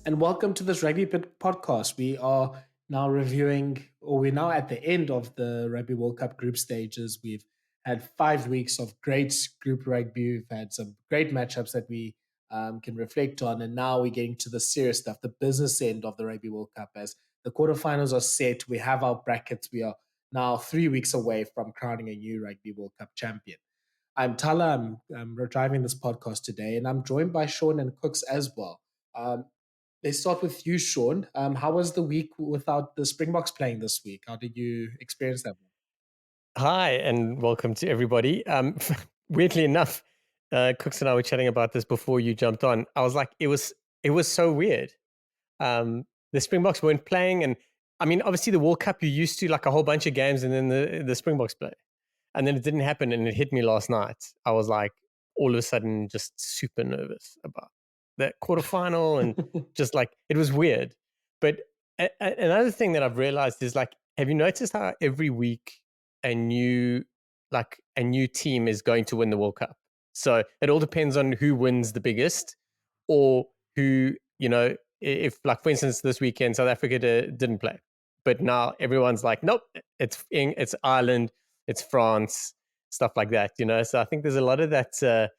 and welcome to this Rugby Pit podcast. We are now reviewing, or we're now at the end of the Rugby World Cup group stages. We've had 5 weeks of great group rugby. We've had some great matchups that we can reflect on, and now we're getting to the serious stuff, the business end of the Rugby World Cup. As the quarterfinals are set, we have our brackets. We are now 3 weeks away from crowning a new Rugby World Cup champion. I'm Thala. I'm driving this podcast today, and I'm joined by Shaun and Kooks as well. Um, Let's start with you, Shaun. How was the week without the Springboks playing this week? How did you experience that? Hi, and welcome to everybody. Weirdly enough, Cooks and I were chatting about this before you jumped on. I was like, it was so weird. The Springboks weren't playing, and I mean, obviously, the World Cup you're used to like a whole bunch of games, and then the Springboks play, and then it didn't happen, and it hit me last night. I was like, all of a sudden, just super nervous about that quarterfinal, and just like it was weird. But another thing that I've realized is like, have you noticed how every week a new team is going to win the World Cup? So it all depends on who wins the biggest, or who, if like for instance this weekend South Africa didn't play, but now everyone's like, nope, it's Ireland, it's France, stuff like that. So I think there's a lot of that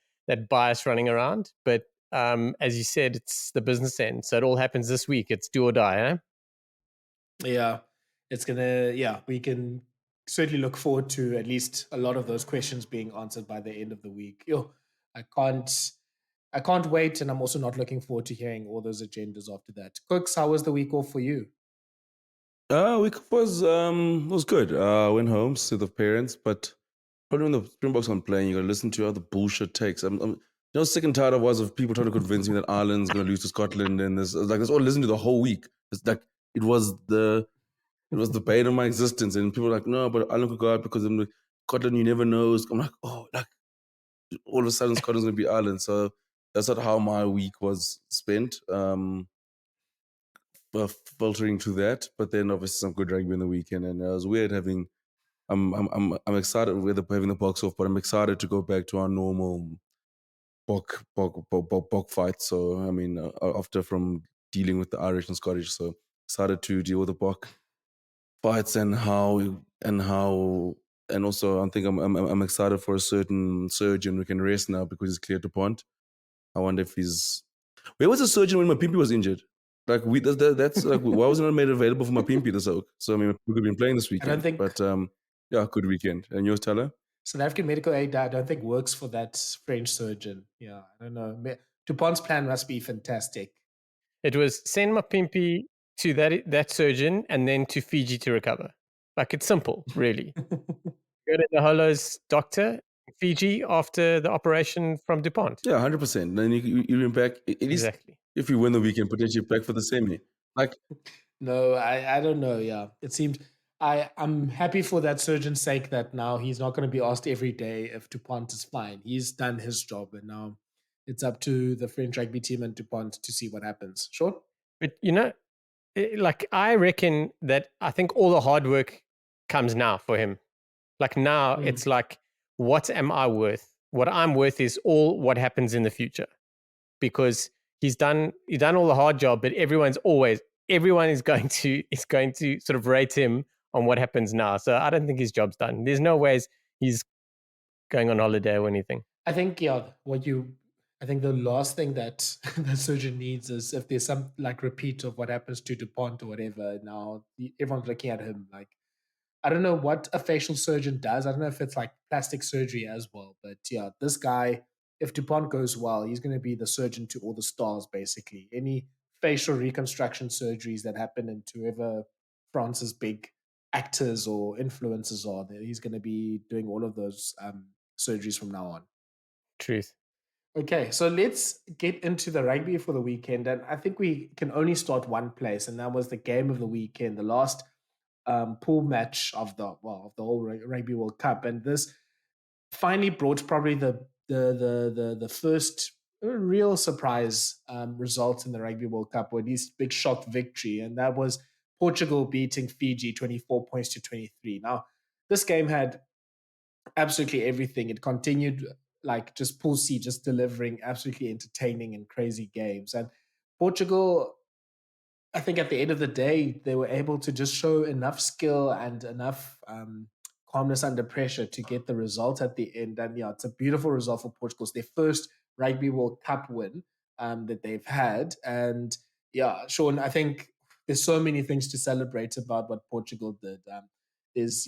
bias running around. But as you said, it's the business end, so it all happens this week. It's do or die, eh? Yeah, we can certainly look forward to at least a lot of those questions being answered by the end of the week. I can't, I can't wait, and I'm also not looking forward to hearing all those agendas after that. Cooks, how was the week off for you? Week was good. I went home, see the parents, but probably when the Springboks aren't playing, you gotta listen to other bullshit takes. Sick and tired of people trying to convince me that Ireland's gonna lose to Scotland, and that's all I listened to the whole week. It's like it was the bane of my existence, and people were like, no, but Ireland could go out because in Scotland you never know. I'm like, oh, like all of a sudden Scotland's gonna be Ireland. So that's not how my week was spent. Filtering to that, but then obviously some good rugby in the weekend, and it was weird having. I'm excited with having the box off, but I'm excited to go back to our normal bok fight. So I mean, after from dealing with the Irish and Scottish, so excited to deal with the bok fights and also I think I'm excited for a certain surgeon who can rest now because he's cleared to punt. I wonder if he's. Where was the surgeon when my pimpy was injured? Like that's like why wasn't it made available for my pimpy this week? So I mean, we could have been playing this I don't weekend, think but yeah, good weekend. And yours, Tyler? South African medical aid, I don't think works for that French surgeon. Yeah, I don't know. Dupont's plan must be fantastic. It was send my pimpy to that surgeon and then to Fiji to recover. Like, it's simple, really. Go to the Holo's doctor in Fiji after the operation from DuPont. Yeah, 100%. Then you're back. At least Exactly. if you win the weekend, potentially back for the semi. Like, No, I don't know. Yeah, it seemed I'm happy for that surgeon's sake that now he's not going to be asked every day if Dupont is fine. He's done his job, and now it's up to the French rugby team and Dupont to see what happens. Sure. But like, I reckon that I think all the hard work comes now for him. Like, now it's like, what am I worth? What I'm worth is all what happens in the future, because he's done all the hard job, but everyone is going to sort of rate him on what happens now. So I don't think his job's done. There's no ways he's going on holiday or anything. I think I think the last thing that the surgeon needs is if there's some like repeat of what happens to Dupont or whatever. Now everyone's looking at him like I don't know what a facial surgeon does. I don't know if it's like plastic surgery as well. But yeah, this guy, if DuPont goes well, he's going to be the surgeon to all the stars, basically. Any facial reconstruction surgeries that happen into whoever France's big actors or influencers are, he's going to be doing all of those surgeries from now on. Truth. Okay, so let's get into the rugby for the weekend. And I think we can only start one place, and that was the game of the weekend, the last pool match of the whole Rugby World Cup, and this finally brought probably the first real surprise result in the Rugby World Cup, or at least big shock victory, and that was Portugal beating Fiji 24 points to 23. Now, this game had absolutely everything. It continued like just Pool C, just delivering absolutely entertaining and crazy games, and Portugal. I think at the end of the day, they were able to just show enough skill and enough calmness under pressure to get the result at the end. And yeah, it's a beautiful result for Portugal. It's their first Rugby World Cup win that they've had. And yeah, Shaun, I think there's so many things to celebrate about what Portugal did. As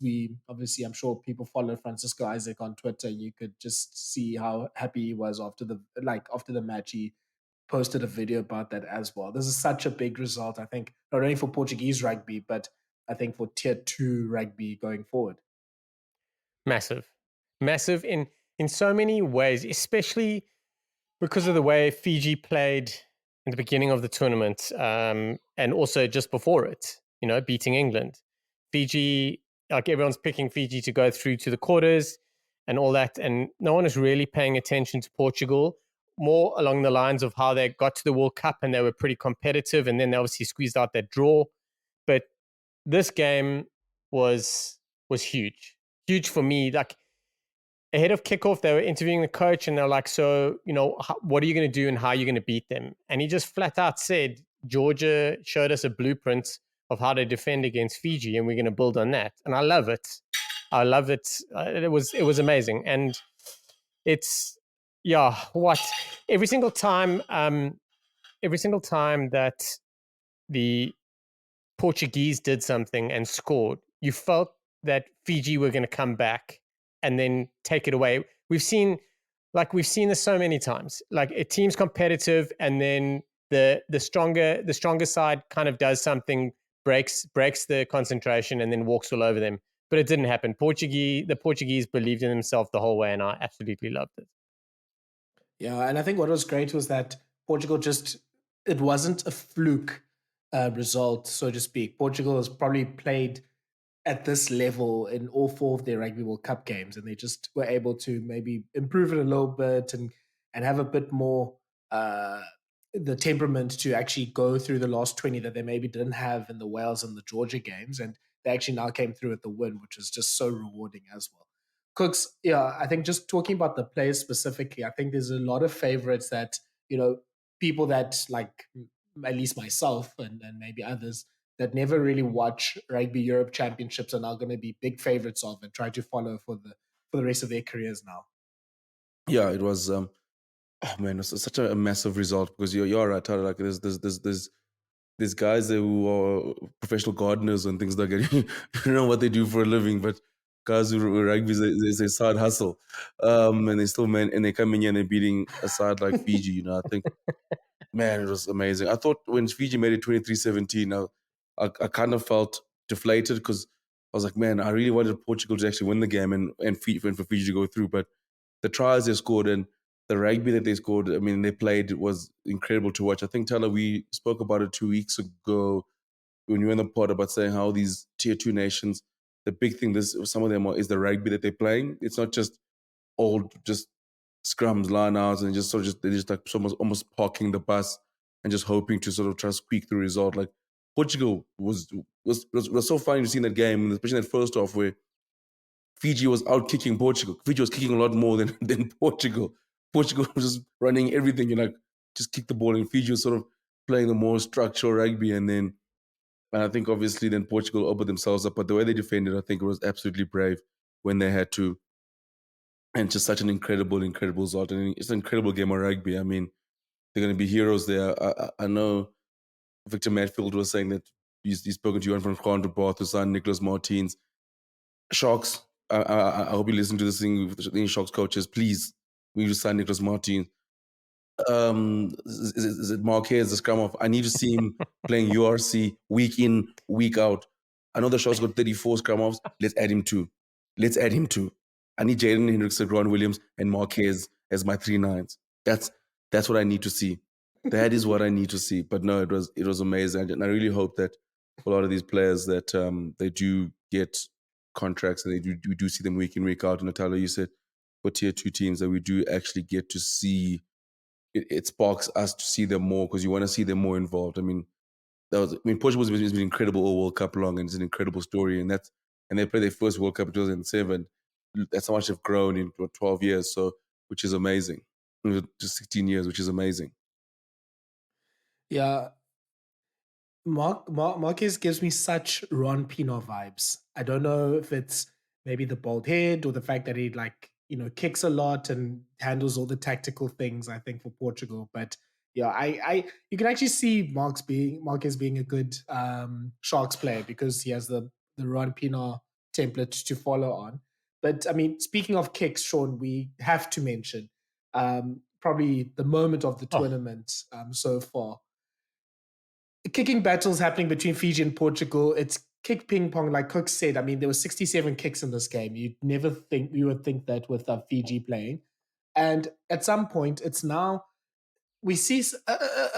we obviously, I'm sure people follow Francisco Isaac on Twitter. You could just see how happy he was after the match. He posted a video about that as well. This is such a big result, I think, not only for Portuguese rugby, but I think for tier 2 rugby going forward. Massive in so many ways, especially because of the way Fiji played in the beginning of the tournament, and also just before it, beating England. Fiji, like everyone's picking Fiji to go through to the quarters and all that, and no one is really paying attention to Portugal, more along the lines of how they got to the World Cup and they were pretty competitive, and then they obviously squeezed out that draw. But this game was huge for me. Like, ahead of kickoff, they were interviewing the coach and they're like, so, what are you going to do and how are you going to beat them? And he just flat out said, Georgia showed us a blueprint of how to defend against Fiji and we're going to build on that. And I love it. It was amazing. And it's, every single time that the Portuguese did something and scored, you felt that Fiji were going to come back and then take it away. We've seen this so many times. Like, a team's competitive and then the stronger side kind of does something, breaks the concentration and then walks all over them. But it didn't happen. The Portuguese believed in themselves the whole way, and I absolutely loved it. Yeah, and I think what was great was that Portugal it wasn't a fluke result, so to speak. Portugal has probably played at this level in all 4 of their Rugby World Cup games, and they just were able to maybe improve it a little bit and have a bit more the temperament to actually go through the last 20 that they maybe didn't have in the Wales and the Georgia games, and they actually now came through at the win, which is just so rewarding as well. Kooks, yeah, I think just talking about the players specifically, I think there's a lot of favorites that, people that, like, at least myself and maybe others, that never really watch Rugby Europe Championships are now going to be big favorites of and try to follow for the rest of their careers now. Yeah, it was. Man, it's such a massive result because you're right, Tara. Like, there's guys who are professional gardeners and things like that. You don't know what they do for a living, but guys who rugby is a side hustle, and they still and they come in here and they're beating a side like Fiji. I think, man, it was amazing. I thought when Fiji made it 23-17, I kind of felt deflated because I was like, man, I really wanted Portugal to actually win the game and for Fiji to go through. But the tries they scored and the rugby that they scored, I mean, they played, was incredible to watch. I think, Thala, we spoke about it 2 weeks ago when you were in the pod about saying how these tier 2 nations, the big thing, some of them is the rugby that they're playing. It's not just just scrums, line outs, and they're just like almost parking the bus and just hoping to sort of try to squeak through a result. Like, Portugal was so funny to see in that game, especially in that first half where Fiji was out kicking Portugal. Fiji was kicking a lot more than Portugal. Portugal was just running everything, just kick the ball, and Fiji was sort of playing the more structural rugby. And I think obviously then Portugal opened themselves up, but the way they defended, I think it was absolutely brave when they had to. And just such an incredible result. And it's an incredible game of rugby. I mean, they're going to be heroes there. I know Victor Matfield was saying that he's spoken to you from Counterpart, his son Nicolas Martins. Sharks, I hope you listen to this thing with the Sharks coaches. Please, we need to sign Nicolas Martins. Is it Marquez, the scrum off? I need to see him playing URC week in, week out. I know the Sharks got 34 scrum offs. Let's add him two. I need Jaden Hendricks, Grant Williams, and Marquez as my 3 nines. That's what I need to see. That is what I need to see. But no, it was amazing. And I really hope that a lot of these players that they do get contracts and we do see them week in, week out. And Natalia, you said for tier 2 teams that we do actually get to see it sparks us to see them more because you want to see them more involved. I mean, Portugal has been incredible all World Cup long, and it's an incredible story. And they played their first World Cup in 2007. That's how much they've grown in 12 years, which is amazing. Just 16 years, which is amazing. Yeah, Marquez gives me such Ron Pino vibes. I don't know if it's maybe the bald head or the fact that he kicks a lot and handles all the tactical things. I think for Portugal, but yeah, I you can actually see Marquez being a good Sharks player because he has the Ron Pino template to follow on. But I mean, speaking of kicks, Shaun, we have to mention probably the moment of the Oh, tournament so far, kicking battles happening between Fiji and Portugal. It's kick ping pong, like Kooks said. I mean, there were 67 kicks in this game. You would think that with Fiji playing, and at some point, it's now we see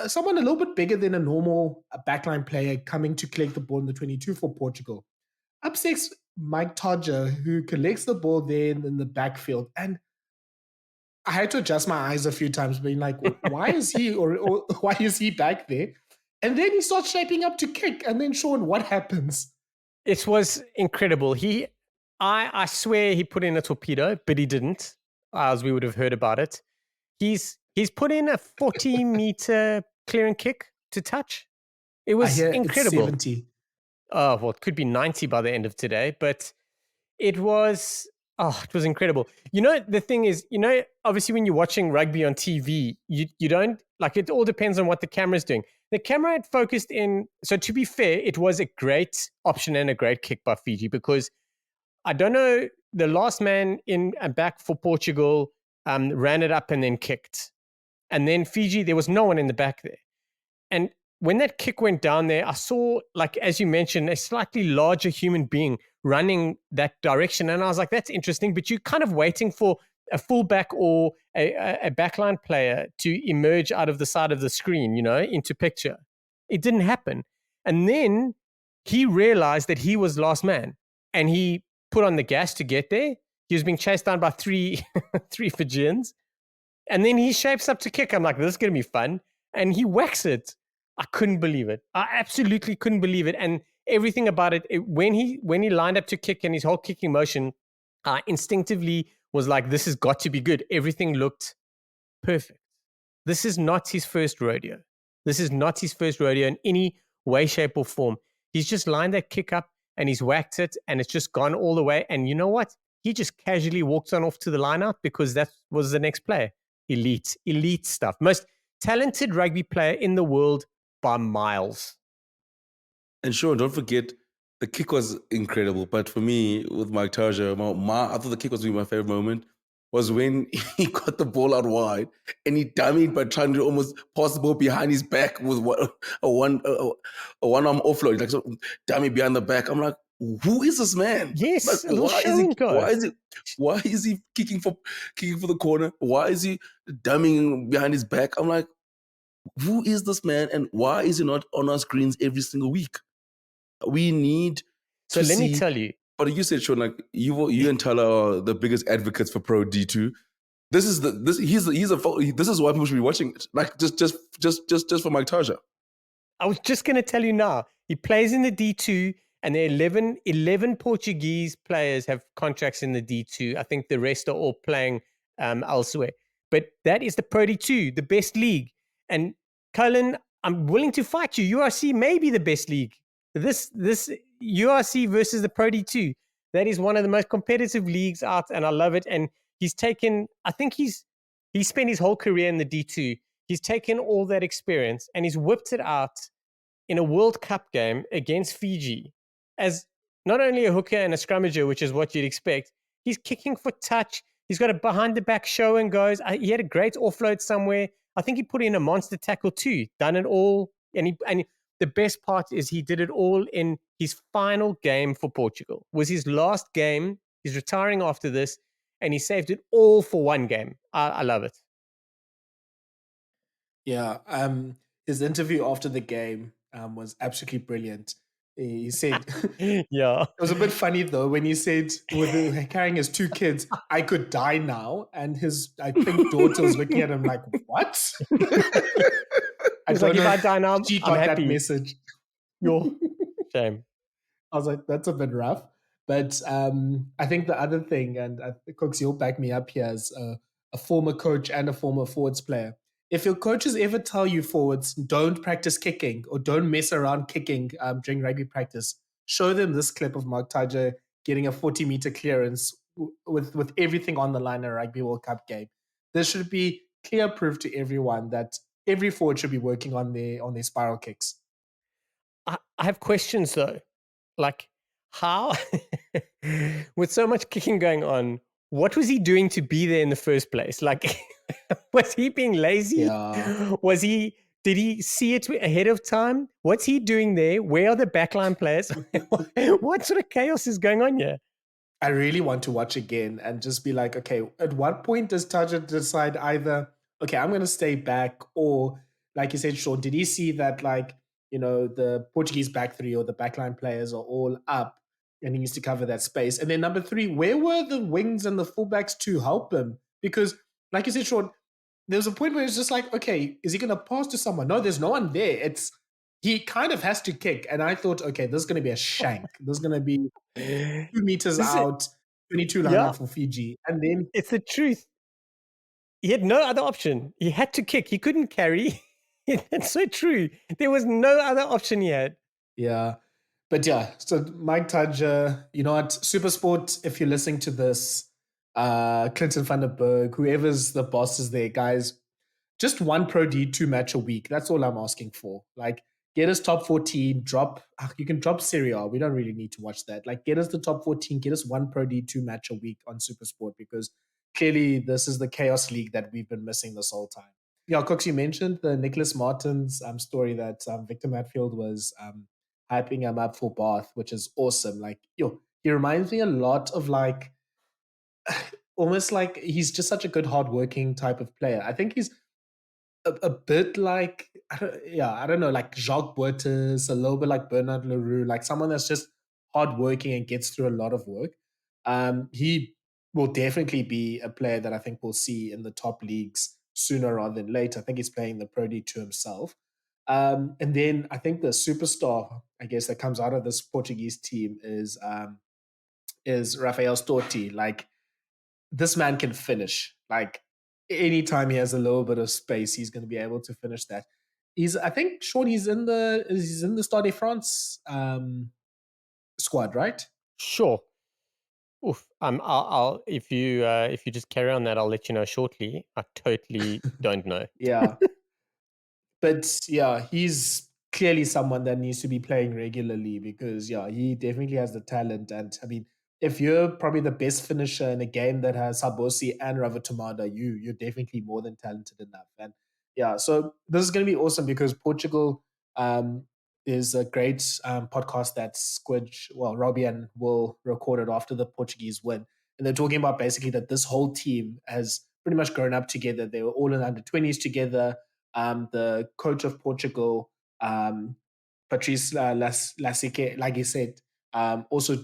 someone a little bit bigger than a normal backline player coming to collect the ball in the 22 for Portugal. Upsets Mike Tadjer, who collects the ball there in the backfield, and I had to adjust my eyes a few times, being like, why is he or why is he back there? And then he starts shaping up to kick. And then Shaun, what happens? it was incredible. I swear he put in a torpedo, but he didn't, as we would have heard about it. He's put in a 40-meter clearing kick to touch. It I was hear it's incredible. 70. Well, it could be 90 by the end of today, but it was incredible. The thing is, obviously when you're watching rugby on TV, you don't like it. All depends on what the camera's doing. The camera had focused in. So to be fair, it was a great option and a great kick by Fiji because I don't know, the last man in and back for Portugal ran it up and then kicked. And then Fiji, there was no one in the back there. And when that kick went down there, I saw, like, as you mentioned, a slightly larger human being running that direction. And I was like, that's interesting. But you're kind of waiting for a fullback or a backline player to emerge out of the side of the screen, into picture. It didn't happen. And then he realized that he was last man and he put on the gas to get there. He was being chased down by three Fijians. And then he shapes up to kick. I'm like, this is going to be fun. And he whacks it. I couldn't believe it. I absolutely couldn't believe it. And everything about it, when he lined up to kick and his whole kicking motion, I instinctively was like, this has got to be good. Everything looked perfect. This is not his first rodeo. This is not his first rodeo in any way, shape, or form. He's just lined that kick up and he's whacked it and it's just gone all the way. And you know what? He just casually walked on off to the lineup because that was the next play. Elite stuff. Most talented rugby player in the world by miles. And sure, don't forget, the kick was incredible. But for me, with Mike Tadjer, I thought the kick was my favorite moment was when he got the ball out wide and he dummied by trying to almost pass the ball behind his back with a one arm offload, like so dummy behind the back. I'm like, who is this man? Yes, Like, why is he kicking for the corner? Why is he dummying behind his back? I'm like, who is this man and why is he not on our screens every single week? We need so let me tell you. But you said, Shaun, like you and Thala are the biggest advocates for Pro D2. This is why people should be watching it. Like just for Mike Tadjer. I was just going to tell you now. He plays in the D2, and there are 11 Portuguese players have contracts in the D2. I think the rest are all playing elsewhere. But that is the Pro D2, the best league. And Colin, I'm willing to fight you. URC may be the best league. This URC versus the Pro D2. That is one of the most competitive leagues out, and I love it. And he's taken, I think he's spent his whole career in the D2. He's taken all that experience and he's whipped it out in a World Cup game against Fiji as not only a hooker and a scrummager, which is what you'd expect. He's kicking for touch. He's got a behind the back show and goes. He had a great offload somewhere. I think he put in a monster tackle too. Done it all. And the best part is he did it all in his final game for Portugal. It was his last game. He's retiring after this and he saved it all for one game. I love it. Yeah, his interview after the game was absolutely brilliant. He said, yeah, it was a bit funny though when he said, with carrying his two kids, I could die now, and his I think daughter was looking at him like, what? He's like, if I die now, she I'm got happy. that message. Your shame. I was like, that's a bit rough. But I think the other thing, and Kooks, you'll back me up here as a former coach and a former forwards player, if your coaches ever tell you forwards, don't practice kicking or don't mess around kicking during rugby practice, show them this clip of Mike Tadjer getting a 40-meter clearance with everything on the line in a Rugby World Cup game. This should be clear proof to everyone that every forward should be working on their spiral kicks. I have questions though. Like, how, with so much kicking going on, what was he doing to be there in the first place? Like, was he being lazy? Yeah. Did he see it ahead of time? What's he doing there? Where are the backline players? What sort of chaos is going on here? I really want to watch again and just be like, okay, at what point does Tadjer decide either, okay, I'm going to stay back, or like you said, Shaun, did he see that, like, the Portuguese back three or the backline players are all up and he needs to cover that space? And then number three, where were the wings and the fullbacks to help him? Because like you said, Shaun, there was a point where it's just like, okay, is he going to pass to someone? No, there's no one there. He kind of has to kick. And I thought, okay, this is going to be a shank. This is going to be 2 meters out, 22 line out for Fiji. And then it's the truth. He had no other option. He had to kick. He couldn't carry. It's so true. There was no other option he had. Yeah. But yeah, so Mike Tadjer, you know what? Supersport, if you're listening to this, Clinton van der Berg, whoever's the bosses there, guys, just one Pro D2 match a week. That's all I'm asking for. Like, get us top 14, you can drop Serie A. We don't really need to watch that. Like, get us the top 14, get us one Pro D2 match a week on Supersport, because clearly this is the chaos league that we've been missing this whole time. Yeah, Kooks, you mentioned the Nicolas Martins story that Victor Matfield was hyping him up for Bath, which is awesome. Like, he reminds me a lot of like, almost like he's just such a good, hardworking type of player. I think he's a bit like, I don't know, like Jacques Boertes, a little bit like Bernard Leroux, like someone that's just hardworking and gets through a lot of work. He will definitely be a player that I think we'll see in the top leagues sooner rather than later. I think he's playing the Pro D2 himself. And then I think the superstar, I guess, that comes out of this Portuguese team is Rafael Storti. Like, this man can finish. Like, anytime he has a little bit of space, he's going to be able to finish that. I think, Shaun, he's in the Stade de France squad, right? Sure. Oof. I'll if you just carry on that, I'll let you know shortly. I totally don't know. Yeah. But yeah, he's clearly someone that needs to be playing regularly, because yeah, he definitely has the talent. And I mean, if you're probably the best finisher in a game that has Sabosi and Ravatomada, you're definitely more than talented enough. And yeah, so this is going to be awesome, because Portugal is a great podcast that Robbie and Will recorded after the Portuguese win. And they're talking about basically that this whole team has pretty much grown up together. They were all in under 20s together. The coach of Portugal, Patrice Lassique, like he said, also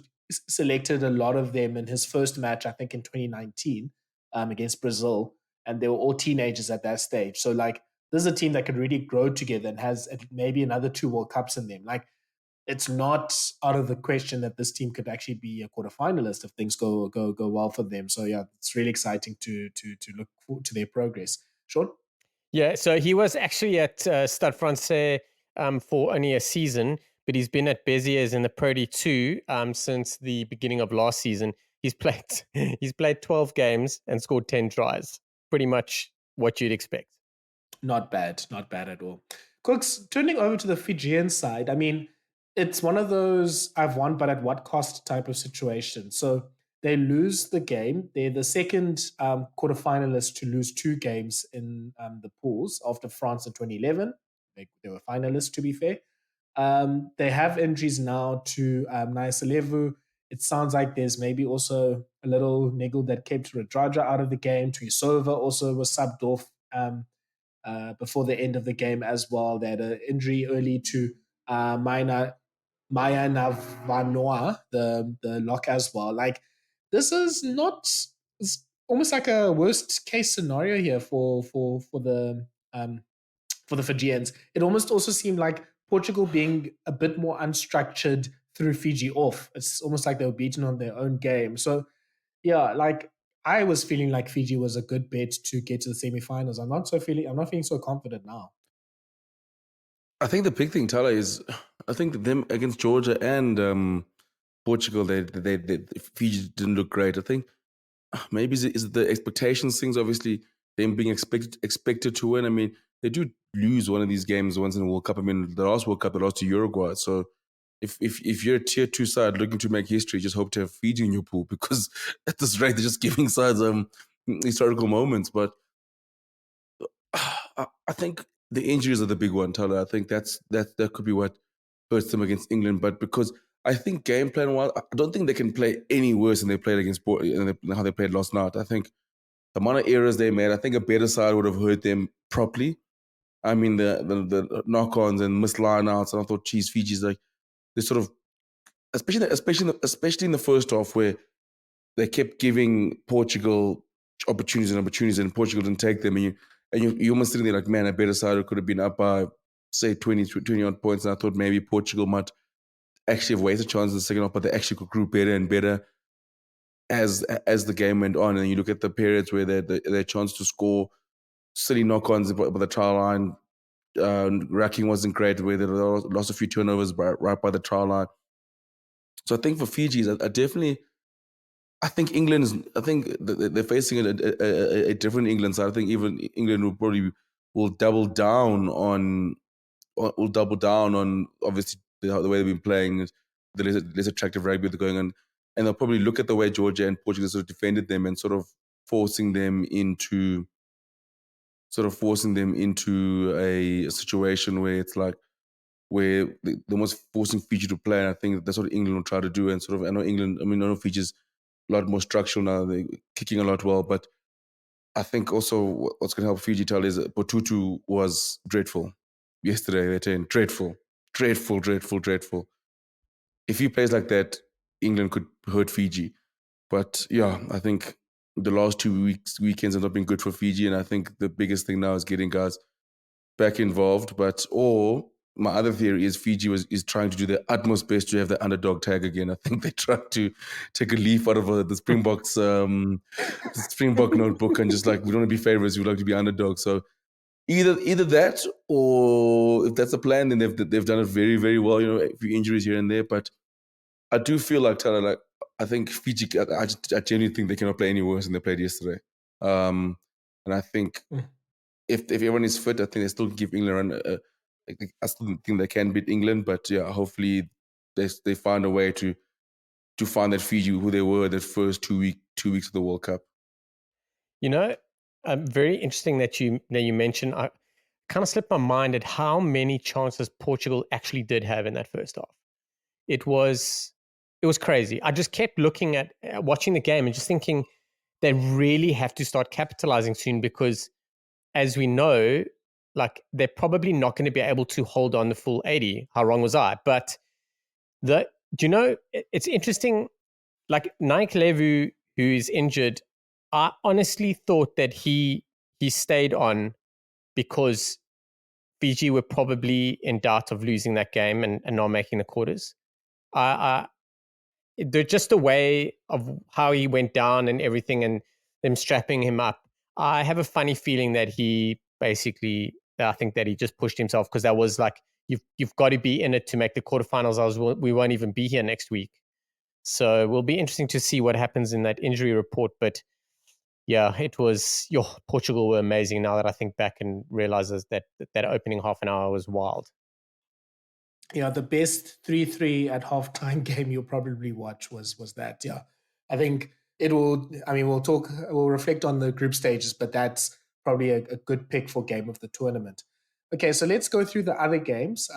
selected a lot of them in his first match, I think in 2019, against Brazil. And they were all teenagers at that stage. So, like, this is a team that could really grow together and has maybe another 2 World Cups in them. Like, it's not out of the question that this team could actually be a quarterfinalist if things go well for them. So yeah, it's really exciting to look forward to their progress. Shaun? Yeah, so he was actually at Stade Francais for only a season, but he's been at Béziers in the Pro D2 since the beginning of last season. He's played 12 games and scored 10 tries. Pretty much what you'd expect. Not bad at all. Kooks, turning over to the Fijian side, I mean, it's one of those I've won, but at what cost type of situation. So they lose the game. They're the second quarterfinalist to lose 2 games in the pools after France in 2011. They were finalists, to be fair. They have injuries now to Naisalevu. It sounds like there's maybe also a little niggle that kept Radraja out of the game. Tuisova also was subbed off before the end of the game as well. They had an injury early to Maya Navanoa, the lock as well. Like, this is not, it's almost like a worst case scenario here for the Fijians. It almost also seemed like Portugal being a bit more unstructured threw Fiji off. It's almost like they were beaten on their own game. So yeah, like, I was feeling like Fiji was a good bet to get to the semifinals. I'm not feeling so confident now. I think the big thing, Thala, is I think them against Georgia and Portugal, they Fiji didn't look great. I think maybe is the expectations things. Obviously, them being expected to win. I mean, they do lose one of these games once in the World Cup. I mean, the last World Cup they lost to Uruguay. So if you're a tier 2 side looking to make history, just hope to have Fiji in your pool, because at this rate they're just giving sides historical moments. But I think the injuries are the big one, Tyler. I think that could be what hurts them against England. But because I think game plan wise, I don't think they can play any worse than they played against how they played last night. I think the amount of errors they made, I think a better side would have hurt them properly. I mean, the knock-ons and missed line-outs, and I thought, geez, Fiji's like they sort of, especially in the first half, where they kept giving Portugal opportunities, and Portugal didn't take them. And you almost sitting there like, man, a better side could have been up by, say, 20 odd points. And I thought maybe Portugal might actually have wasted a chance in the second half, but they actually could grew better and better as the game went on. And you look at the periods where they had a chance to score silly knock-ons by the try line. Racking wasn't great, where they lost a few turnovers right by the try line. So I think for Fiji, I think England is. I think they're facing a different England side. I think even England will double down on obviously the way they've been playing, the less attractive rugby they're going on, and they'll probably look at the way Georgia and Portugal sort of defended them and sort of forcing them into a situation where it's like where they're almost forcing Fiji to play. And I think that's what England will try to do. And sort of, I know Fiji's a lot more structural now. They're kicking a lot well, but I think also what's going to help Fiji tell is Potutu was dreadful yesterday. They're saying dreadful. If he plays like that, England could hurt Fiji. But yeah, I think the last 2 weekends have not been good for Fiji, and I think the biggest thing now is getting guys back involved. Or my other theory is Fiji is trying to do their utmost best to have the underdog tag again. I think they tried to take a leaf out of the Springboks the Springbok notebook and just like, we don't want to be favorites, we like to be underdogs. So either that, or if that's the plan, then they've done it very, very well. A few injuries here and there, but I do feel like, Tyler, like I think Fiji, I genuinely think they cannot play any worse than they played yesterday. And I think if everyone is fit, I think they still give England a run. I still think they can beat England, but yeah, hopefully they find a way to find that Fiji who they were that first 2 weeks of the World Cup. Very interesting that you mentioned. I kind of slipped my mind at how many chances Portugal actually did have in that first half. It was crazy. I just kept looking at watching the game and just thinking they really have to start capitalizing soon, because as we know, like, they're probably not going to be able to hold on the full 80. How wrong was I? But it's interesting, like Nike Levu, who is injured, I honestly thought that he stayed on because Fiji were probably in doubt of losing that game and not making the quarters. Just the way of how he went down and everything, and them strapping him up, I have a funny feeling that he basically, I think that he just pushed himself, because that was like, you've got to be in it to make the quarterfinals. We won't even be here next week. So it will be interesting to see what happens in that injury report. But yeah, Portugal were amazing. Now that I think back and realizes that opening half an hour was wild. Yeah, the best 3-3 at halftime game you'll probably watch was that. Yeah, I think it will. I mean, we'll reflect on the group stages, but that's probably a good pick for game of the tournament. Okay, so let's go through the other games.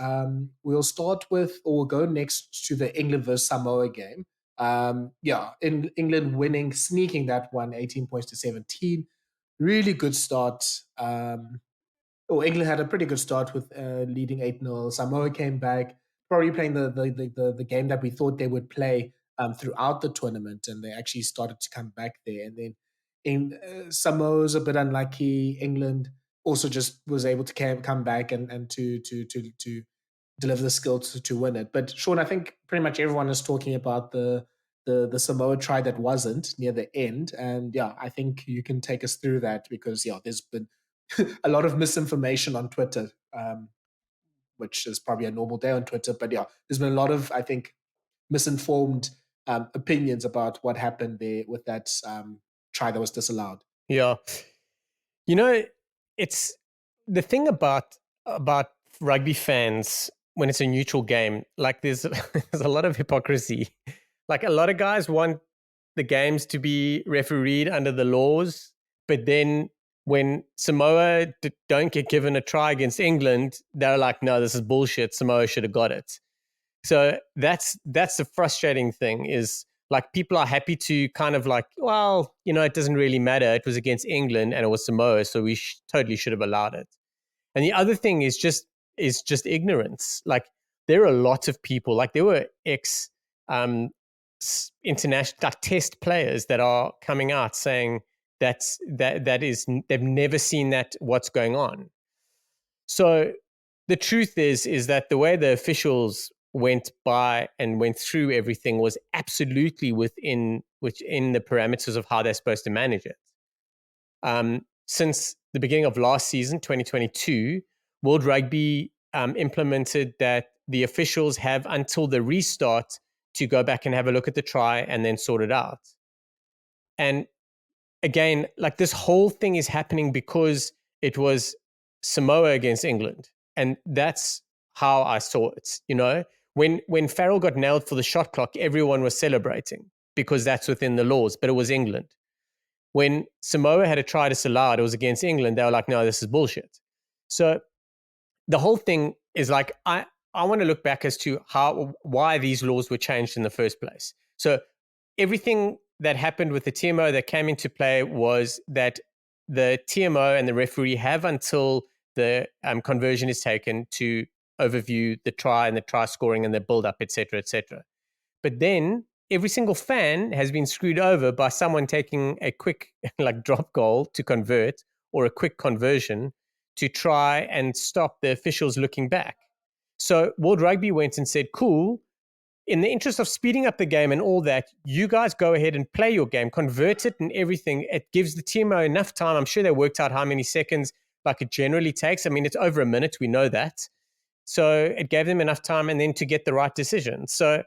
We'll go next to the England versus Samoa game. In England sneaking that one, 18 points to 17. Really good start. England had a pretty good start with leading 8-0. Samoa came back, probably playing the game that we thought they would play throughout the tournament, and they actually started to come back there. And then Samoa's a bit unlucky. England also just was able to come back and to deliver the skill to win it. But Shaun, I think pretty much everyone is talking about the the Samoa try that wasn't near the end. And yeah, I think you can take us through that because there's been a lot of misinformation on Twitter, which is probably a normal day on Twitter. But yeah, there's been a lot of, I think, misinformed opinions about what happened there with that try that was disallowed. Yeah. It's the thing about rugby fans when it's a neutral game, like there's there's a lot of hypocrisy. Like a lot of guys want the games to be refereed under the laws, but then when Samoa don't get given a try against England, they're like, no, this is bullshit. Samoa should have got it. So that's the frustrating thing is like people are happy to kind of like, well, it doesn't really matter. It was against England and it was Samoa, so we totally should have allowed it. And the other thing is just ignorance. Like there are a lot of people, like there were ex international test players that are coming out saying that is they've never seen that what's going on. So the truth is that the way the officials went by and went through everything was absolutely within the parameters of how they're supposed to manage it. Since the beginning of last season, 2022, World Rugby implemented that the officials have until the restart to go back and have a look at the try and then sort it out. And again, like this whole thing is happening because it was Samoa against England. And that's how I saw it. When Farrell got nailed for the shot clock, everyone was celebrating because that's within the laws, but it was England. When Samoa had a try disallowed, it was against England. They were like, no, this is bullshit. So the whole thing is like, I want to look back as to why these laws were changed in the first place. So everything that happened with the TMO that came into play was that the TMO and the referee have until the conversion is taken to overview the try and the try scoring and the build-up, et cetera, et cetera. But then every single fan has been screwed over by someone taking a quick like drop goal to convert or a quick conversion to try and stop the officials looking back. So World Rugby went and said, cool, in the interest of speeding up the game and all that, you guys go ahead and play your game, convert it and everything. It gives the TMO enough time. I'm sure they worked out how many seconds like it generally takes. I mean, it's over a minute. We know that. So it gave them enough time and then to get the right decision. So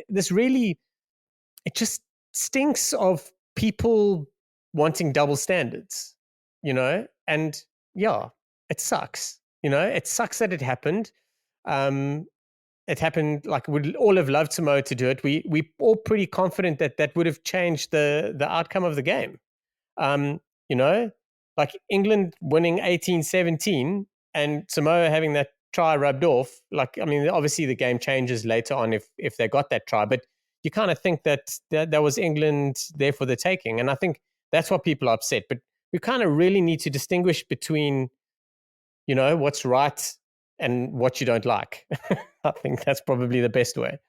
this really, it just stinks of people wanting double standards, and yeah, it sucks. It sucks that it happened. It happened like we'd all have loved Samoa to do it. We all pretty confident that would have changed the outcome of the game. Like England winning 18-17 and Samoa having that try rubbed off. Like, I mean, obviously the game changes later on if they got that try, but you kind of think that was England there for the taking. And I think that's what people are upset. But we kind of really need to distinguish between, what's right and what you don't like. I think that's probably the best way.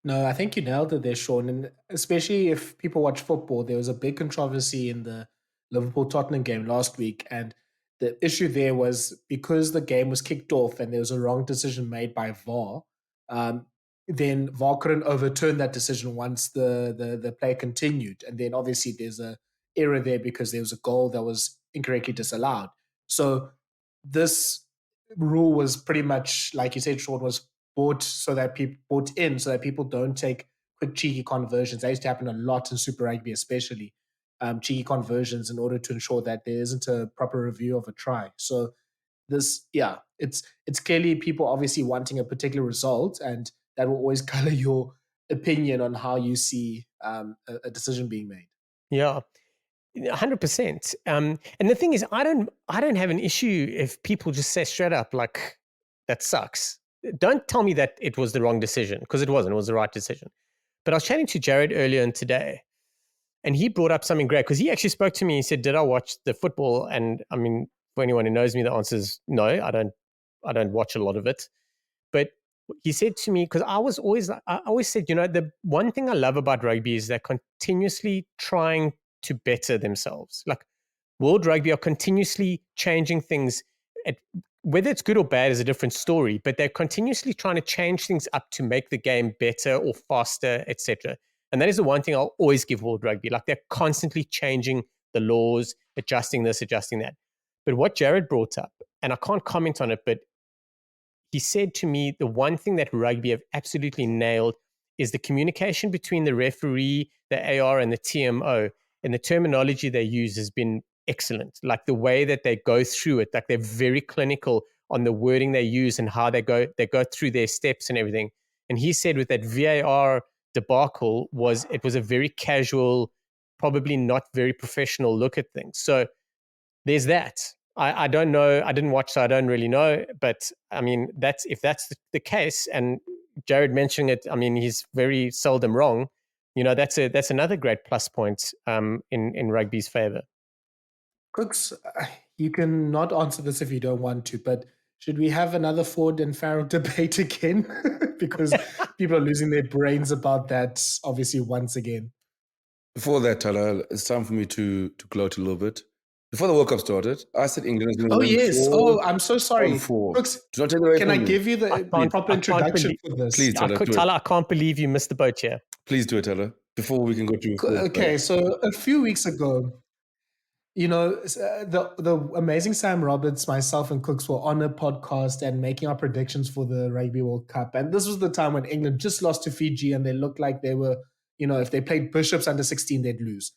No, I think you nailed it there, Shaun. And especially if people watch football, there was a big controversy in the Liverpool-Tottenham game last week. And the issue there was because the game was kicked off and there was a wrong decision made by VAR, then VAR couldn't overturn that decision once the play continued. And then obviously there's a error there because there was a goal that was incorrectly disallowed. So this rule was pretty much, like you said, Shaun, was bought so that people don't take quick cheeky conversions. That used to happen a lot in Super Rugby, especially cheeky conversions, in order to ensure that there isn't a proper review of a try. So this, it's clearly people obviously wanting a particular result, and that will always color your opinion on how you see a decision being made. Yeah. 100%. And the thing is, I don't have an issue if people just say straight up, like, that sucks. Don't tell me that it was the wrong decision, because it wasn't. It was the right decision. But I was chatting to Jared earlier in today, and he brought up something great, because he actually spoke to me. He said, did I watch the football? And I mean, for anyone who knows me, the answer is no, I don't watch a lot of it. But he said to me, because I always said, the one thing I love about rugby is they're continuously trying to better themselves. Like World Rugby are continuously changing things. Whether it's good or bad is a different story, but they're continuously trying to change things up to make the game better or faster, etc. And that is the one thing I'll always give World Rugby. Like, they're constantly changing the laws, adjusting this, adjusting that. But what Jared brought up, and I can't comment on it, but he said to me, the one thing that rugby have absolutely nailed is the communication between the referee, the AR, and the TMO. And the terminology they use has been excellent. Like, the way that they go through it, like, they're very clinical on the wording they use and how they go through their steps and everything. And he said with that VAR debacle it was a very casual, probably not very professional look at things. So there's that. I don't know. I didn't watch, so I don't really know. But I mean, if that's the case, and Jared mentioning it, I mean, he's very seldom wrong. That's another great plus point in rugby's favor. Kooks, you can not answer this if you don't want to, but should we have another Ford and Farrell debate again? Because people are losing their brains about that, obviously, once again. Before that, Thala, it's time for me to gloat a little bit. Before the World Cup started, I said England is going to win. Yes. I'm so sorry. Kooks, can I give you the proper introduction for this? Please, Thala, do it. Thala, I can't believe you missed the boat here. Please do it, Thala, before we can go to... Okay, so a few weeks ago, the amazing Sam Roberts, myself, and Kooks were on a podcast and making our predictions for the Rugby World Cup. And this was the time when England just lost to Fiji and they looked like they were, if they played Bishops under 16, they'd lose.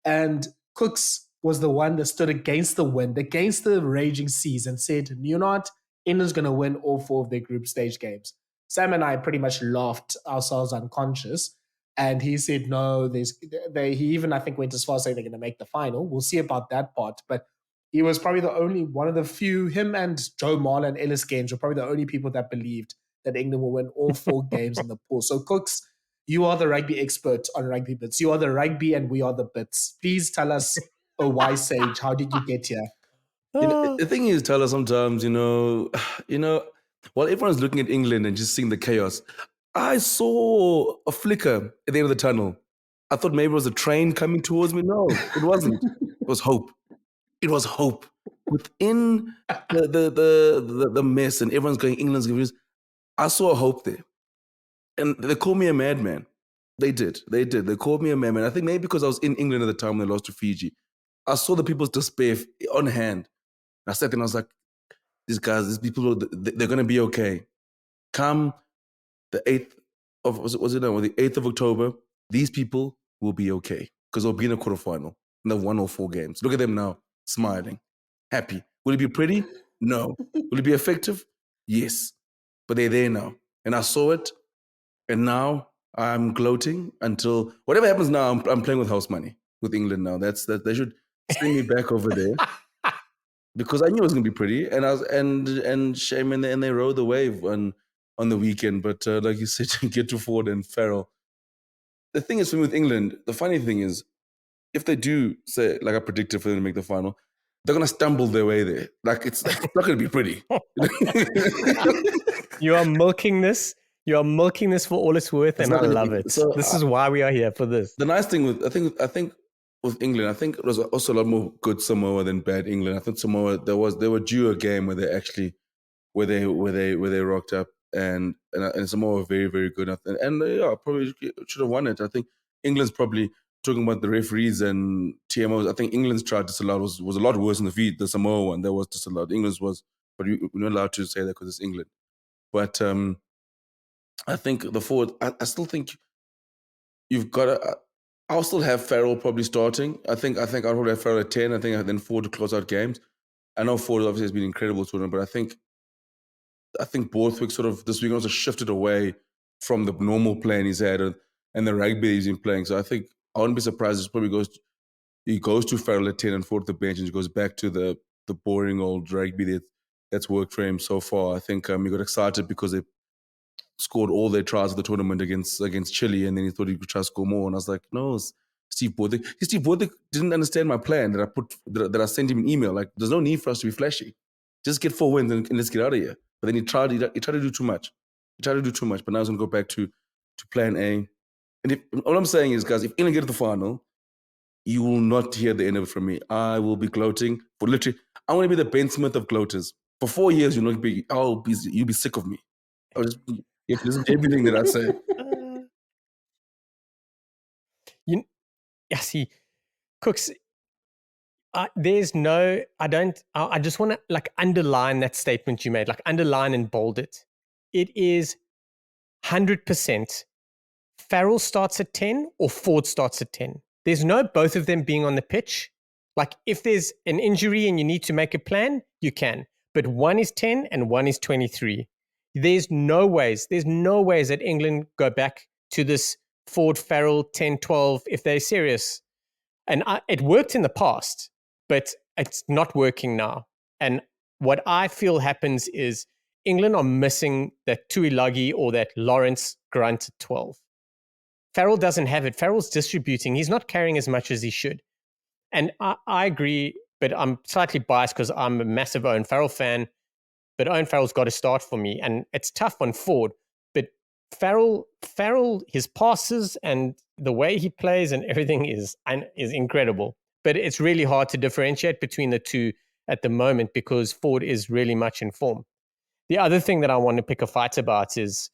And Kooks was the one that stood against the wind, against the raging seas, and said, England's going to win all 4 of their group stage games. Sam and I pretty much laughed ourselves unconscious. And he said, no, he even, I think, went as far as saying they're going to make the final. We'll see about that part. But he was probably one of the few, him and Joe Moala and Ellis Gaines were probably the only people that believed that England will win all 4 games in the pool. So, Kooks, you are the rugby expert on Rugby Bits. You are the rugby and we are the bits. Please tell us, a wise sage, how did you get here? The thing is, Thala, sometimes, while everyone's looking at England and just seeing the chaos, I saw a flicker at the end of the tunnel. I thought maybe it was a train coming towards me. No, it wasn't. It was hope. It was hope. Within the mess and everyone's going, England's going to lose, I saw a hope there. And they called me a madman. They did. They called me a madman. I think maybe because I was in England at the time when they lost to Fiji. I saw the people's despair on hand. I sat there and I was like, these people, they're going to be okay. Come the 8th of, the 8th of October, these people will be okay because they'll be in a quarterfinal and they've won all 4 games. Look at them now, smiling, happy. Will it be pretty? No. Will it be effective? Yes. But they're there now. And I saw it, and now I'm gloating until whatever happens now, I'm playing with house money with England now. They should send me back over there. Because I knew it was going to be pretty, and shame, and they rode the wave on the weekend. But like you said, get to Ford and Farrell. The thing is, for me with England, the funny thing is, if they do say, like I predicted for them to make the final, they're going to stumble their way there. Like it's not going to be pretty. You are milking this. You are milking this for all it's worth, and I love it. So this is why we are here for this. The nice thing with I think. With England, I think it was also a lot more good Samoa than bad England. I think Samoa they were due a game where they actually where they rocked up and Samoa were very, very good and probably should have won it. I think England's probably talking about the referees and TMOs. I think England's tried disallowed was a lot worse than the Samoa one that was disallowed. England's was, but we're not allowed to say that because it's England. But I think the forward. I still think you've got to. I'll still have Farrell probably starting. I think I'll probably have Farrell at 10. I think then Ford to close out games. I know Ford obviously has been incredible to him, but I think Borthwick sort of this week also shifted away from the normal plan he's had and the rugby he's been playing. So I think I wouldn't be surprised if he goes to Farrell at 10 and Ford at the bench and he goes back to the boring old rugby that's worked for him so far. I think he got excited because they scored all their tries of the tournament against Chile, and then he thought he could try to score more. And I was like, no, Steve Borthwick. Steve Borthwick didn't understand my plan that I sent him an email. Like, there's no need for us to be flashy. Just get 4 wins and let's get out of here. But then he tried to do too much. But now he's going to go back to plan A. And all I'm saying is, guys, if England get to the final, you will not hear the end of it from me. I will be gloating for literally. I want to be the Ben Smith of gloaters. For 4 years, you'll be sick of me. I'll just. You have to listen to everything that I say. yeah, see, Kooks, there's no, I just want to like underline that statement you made, like underline and bold it. It is 100% Farrell starts at 10 or Ford starts at 10. There's no both of them being on the pitch. Like if there's an injury and you need to make a plan, you can. But one is 10 and one is 23. There's no ways that England go back to this Ford Farrell 10-12 if they're serious. And it worked in the past, but it's not working now. And what I feel happens is England are missing that Tuilagi or that Lawrence grunt at 12. Farrell doesn't have it. Farrell's distributing. He's not carrying as much as he should. And I agree, but I'm slightly biased because I'm a massive Owen Farrell fan. But Owen Farrell's got to start for me. And it's tough on Ford. But Farrell, his passes and the way he plays and everything is incredible. But it's really hard to differentiate between the two at the moment because Ford is really much in form. The other thing that I want to pick a fight about is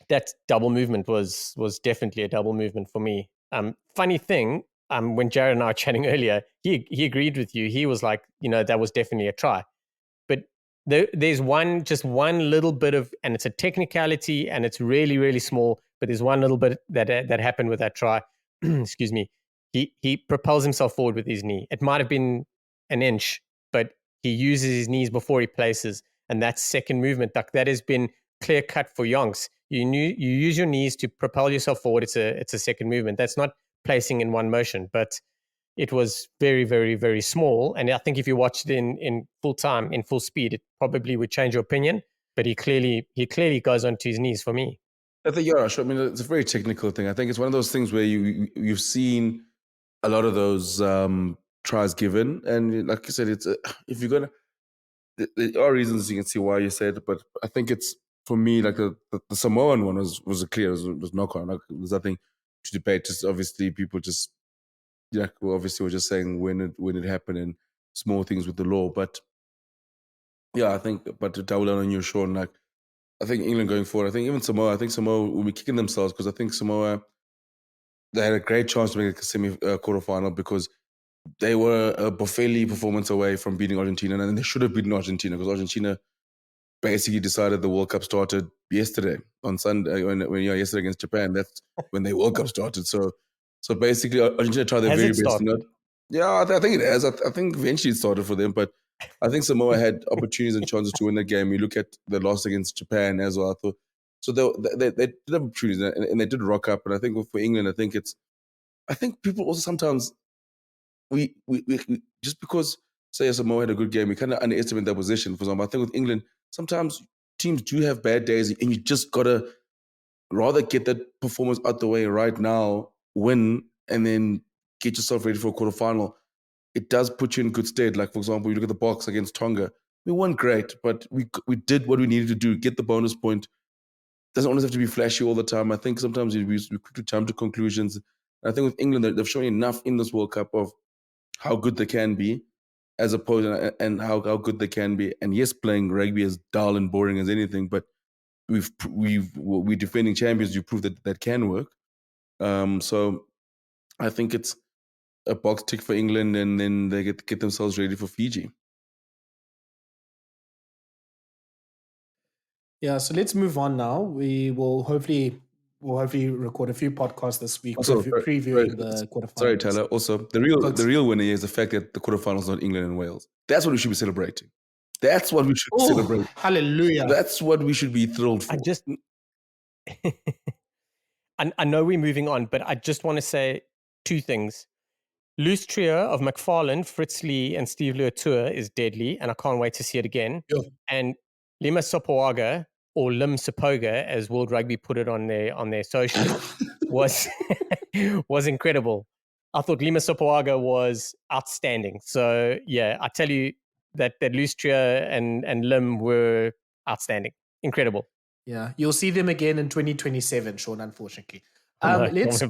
that double movement was definitely a double movement for me. Funny thing, when Jared and I were chatting earlier, he agreed with you. He was like, that was definitely a try. But there's one little bit of, and it's a technicality, and it's really, really small. But there's one little bit that happened with that try. Excuse me. He propels himself forward with his knee. It might have been an inch, but he uses his knees before he places, and that's second movement. Like that has been clear cut for Yonks. You use your knees to propel yourself forward. It's a second movement. That's not placing in one motion, but it was very, very, very small. And I think if you watched it in full time, in full speed, it probably would change your opinion. But he clearly goes onto his knees for me. I think you're right. I mean, it's a very technical thing. I think it's one of those things where you've seen a lot of those tries given, and like you said, it's if you're gonna, there are reasons you can see why you said it, but I think it's for me like the Samoan one was a clear, was knock on. Like, there's nothing to debate. Just obviously people just obviously we're just saying when it happened and small things with the law, but yeah, I think. But to double down on you, Shaun, like I think England going forward, I think even Samoa, will be kicking themselves because I think Samoa, they had a great chance to make a quarterfinal because they were a Boffelli performance away from beating Argentina, and they should have beaten Argentina because Argentina basically decided the World Cup started yesterday on Sunday yesterday against Japan. That's when the World Cup started. So basically Argentina tried their very best. Yeah, I think it has. I think eventually it started for them, but I think Samoa had opportunities and chances to win the game. You look at the loss against Japan as well. I thought so. They did have opportunities and they did rock up. And I think for England, I think people also sometimes we just because say Samoa had a good game, we kind of underestimate their position. For example, I think with England, sometimes teams do have bad days, and you just gotta rather get that performance out the way right now, win, and then get yourself ready for a quarterfinal. It does put you in good stead. Like, for example, you look at the box against Tonga. We weren't great, but we did what we needed to do, get the bonus point. Doesn't always have to be flashy all the time. I think sometimes we quick to jump to conclusions. I think with England, they've shown enough in this World Cup of how good they can be, as opposed and how good they can be. And yes, playing rugby is dull and boring as anything, but we're defending champions. You prove that can work. So I think it's a box tick for England, and then they get themselves ready for Fiji. Yeah, so let's move on now. We'll hopefully record a few podcasts this week previewing the quarterfinals. Sorry, Thala. Also, the real winner is the fact that the quarterfinals not England and Wales. That's what we should be celebrating. That's what we should celebrate. Hallelujah! That's what we should be thrilled for. I know we're moving on, but I just want to say two things. Loose trio of McFarland, Fritz Lee, and Steve Luatua is deadly, and I can't wait to see it again. Yeah. And Lima Sopoaga, or Lim Sopoga, as World Rugby put it on their social, was incredible. I thought Lima Sopoaga was outstanding. So yeah, I tell you that loose trio and Lim were outstanding, incredible. Yeah, you'll see them again in 2027, Shaun, unfortunately. Let's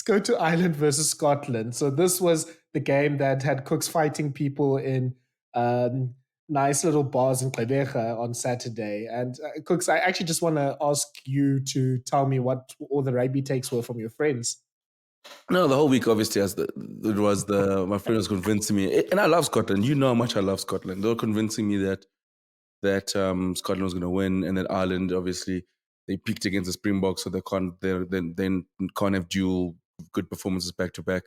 go to Ireland versus Scotland. So this was the game that had Kooks fighting people in nice little bars in Gqeberha on Saturday. And Kooks, I actually just want to ask you to tell me what all the rugby takes were from your friends. No, the whole week obviously my friend was convincing me, and I love Scotland. You know how much I love Scotland. They were convincing me that Scotland was going to win, and that Ireland obviously they peaked against the Springboks, so they can't have dual good performances back to back.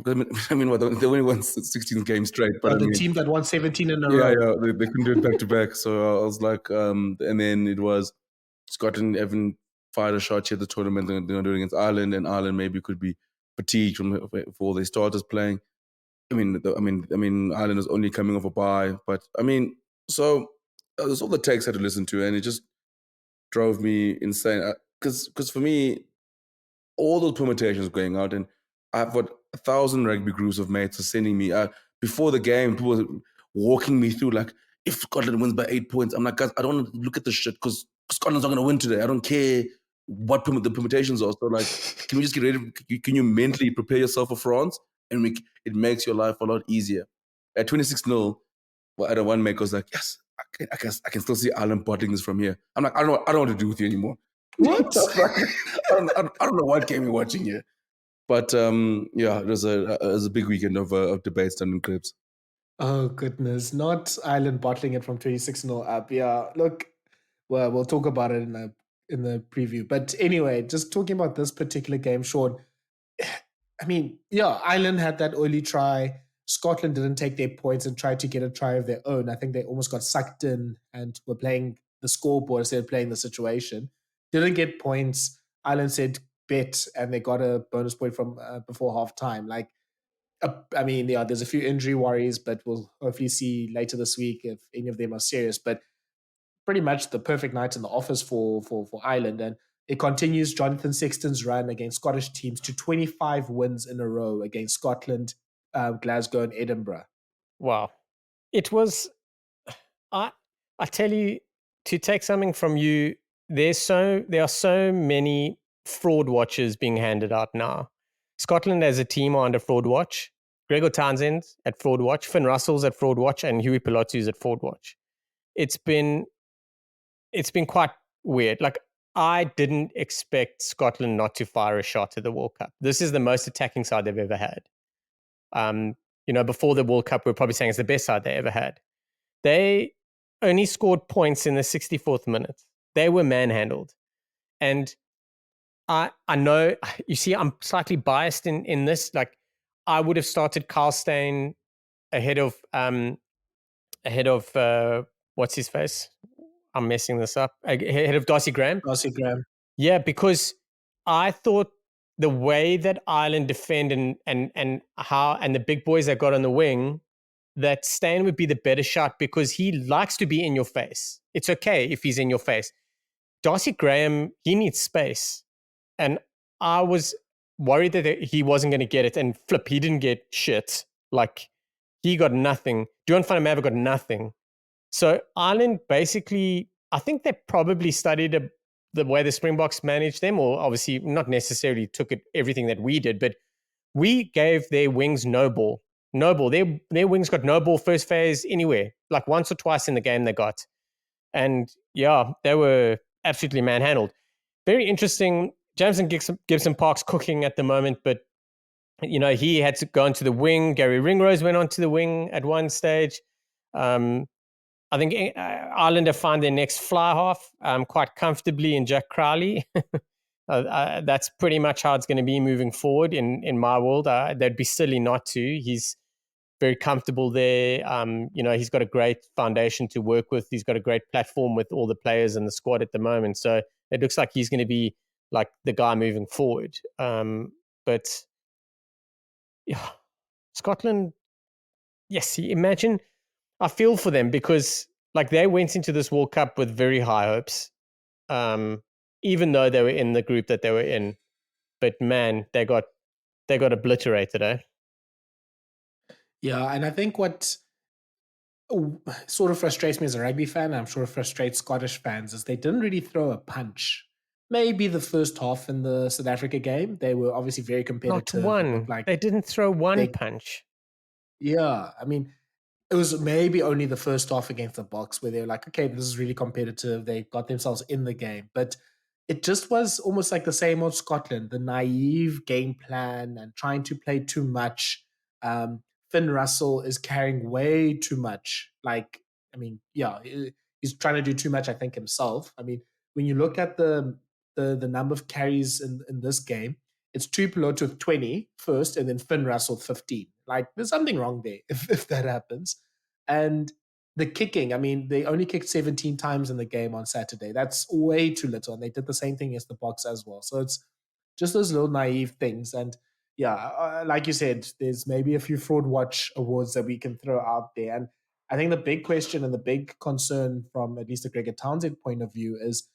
I mean, what they only won 16 games straight, but I The mean, team that won 17 in a yeah, row. they couldn't do it back to back. So I was like, and then it was Scotland haven't fired a shot yet the tournament. They're going to do it against Ireland, and Ireland maybe could be fatigued for all their starters playing. I mean, Ireland is only coming off a bye, but I mean, so that's all the takes I had to listen to, and it just drove me insane. Because for me, all those permutations going out, and I've got 1,000 rugby groups of mates are sending me before the game. People were walking me through like, if Scotland wins by 8 points, I'm like, guys, I don't want to look at this shit because Scotland's not going to win today. I don't care what the permutations are. So like, can we just get ready? Can you mentally prepare yourself for France? And it makes your life a lot easier. At 26-0, well, I don't one mate was like, yes, I can still see Ireland bottling this from here. I'm like, I don't know what to do with you anymore. What? I don't know what game you're watching here. But yeah, it was a big weekend of debates done in clips. Oh, goodness. Not Ireland bottling it from 26-0 up. Yeah, look, well, we'll talk about it in the preview. But anyway, just talking about this particular game, Shaun, I mean, yeah, Ireland had that early try. Scotland didn't take their points and tried to get a try of their own. I think they almost got sucked in and were playing the scoreboard instead of playing the situation. Didn't get points. Ireland said bet, and they got a bonus point from before halftime. Like, I mean, yeah, there's a few injury worries, but we'll hopefully see later this week if any of them are serious. But pretty much the perfect night in the office for Ireland. And it continues Jonathan Sexton's run against Scottish teams to 25 wins in a row against Scotland, Glasgow, and Edinburgh. Wow. It was, I tell you, to take something from you, there are so many fraud watches being handed out now. Scotland as a team are under fraud watch. Gregor Townsend at fraud watch, Finn Russell's at fraud watch, and Huey Pilotu's at fraud watch. It's been quite weird. Like, I didn't expect Scotland not to fire a shot at the World Cup. This is the most attacking side they've ever had. Before the World Cup, we were probably saying it's the best side they ever had. They only scored points in the 64th minute. They were manhandled. And I know, you see, I'm slightly biased in this. Like, I would have started Carl Steyn ahead of what's his face? I'm messing this up. Ahead of Darcy Graham. Darcy Graham. Yeah, because I thought the way that Ireland defend and the big boys that got on the wing, that Steyn would be the better shot because he likes to be in your face. It's okay if he's in your face. Darcy Graham, he needs space. And I was worried that he wasn't going to get it. And flip, he didn't get shit. Like, he got nothing. Duan van der Merwe got nothing. So Ireland basically, I think they probably studied the way the Springboks managed them, or obviously not necessarily took everything that we did, but we gave their wings no ball. No ball. Their wings got no ball first phase anywhere, like once or twice in the game they got. And yeah, they were absolutely manhandled. Very interesting. Jameson Gibson Park's cooking at the moment, but he had to go onto the wing. Gary Ringrose went onto the wing at one stage. I think Ireland have found their next fly half quite comfortably in Jack Crowley. That's pretty much how it's going to be moving forward in my world. They'd be silly not to. He's very comfortable there. He's got a great foundation to work with. He's got a great platform with all the players in the squad at the moment. So it looks like he's going to be like the guy moving forward. But yeah, Scotland, yes, imagine. I feel for them because like they went into this World Cup with very high hopes, even though they were in the group that they were in. But man, they got obliterated, eh? Yeah, and I think what sort of frustrates me as a rugby fan, I'm sure it frustrates Scottish fans, is they didn't really throw a punch. Maybe the first half in the South Africa game, they were obviously very competitive. Not one. They didn't throw one punch. Yeah, I mean, it was maybe only the first half against the Box where they were like, okay, this is really competitive. They got themselves in the game. But it just was almost like the same old Scotland, the naive game plan and trying to play too much. Finn Russell is carrying way too much. Like, I mean, yeah, he's trying to do too much, I think, himself. I mean, when you look at the number of carries in this game, it's Tuipulotu with 20 first, and then Finn Russell 15. Like, there's something wrong there if that happens. And the kicking, I mean, they only kicked 17 times in the game on Saturday. That's way too little. And they did the same thing against the Box as well. So it's just those little naive things. And yeah, like you said, there's maybe a few fraud watch awards that we can throw out there. And I think the big question and the big concern from at least the Gregor Townsend point of view is,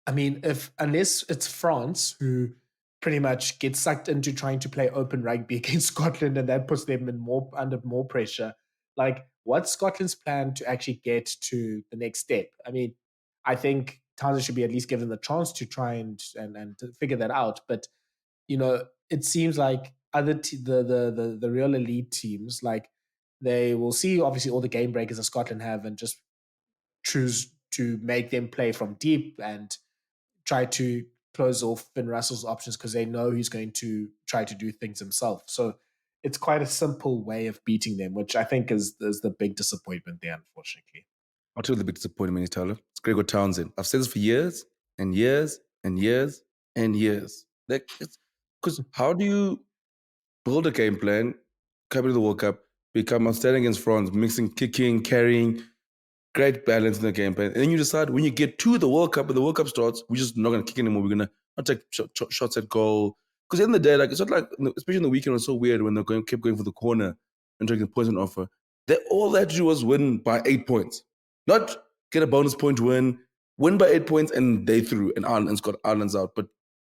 I mean, unless it's France who pretty much gets sucked into trying to play open rugby against Scotland, and that puts them under more pressure. Like, what's Scotland's plan to actually get to the next step? I mean, I think Townsend should be at least given the chance to try and to figure that out. But it seems like the real elite teams, like, they will see obviously all the game breakers that Scotland have and just choose to make them play from deep and try to close off Finn Russell's options because they know he's going to try to do things himself. So it's quite a simple way of beating them, which I think is the big disappointment there, unfortunately. I'll tell you the big disappointment, Thala. It's Gregor Townsend. I've said this for years and years and years and years. Because how do you build a game plan, come into the World Cup, become outstanding against France, mixing kicking, carrying, great balance in the game plan. And then you decide when you get to the World Cup and the World Cup starts, we're just not going to kick anymore. We're going to not take shots at goal. Because at the end of the day, like, it's not like, especially in the weekend, it was so weird when they kept going for the corner and taking the points on offer. All they had to do was win by 8 points. Not get a bonus point win by 8 points, and they threw and Ireland's got Ireland's out. But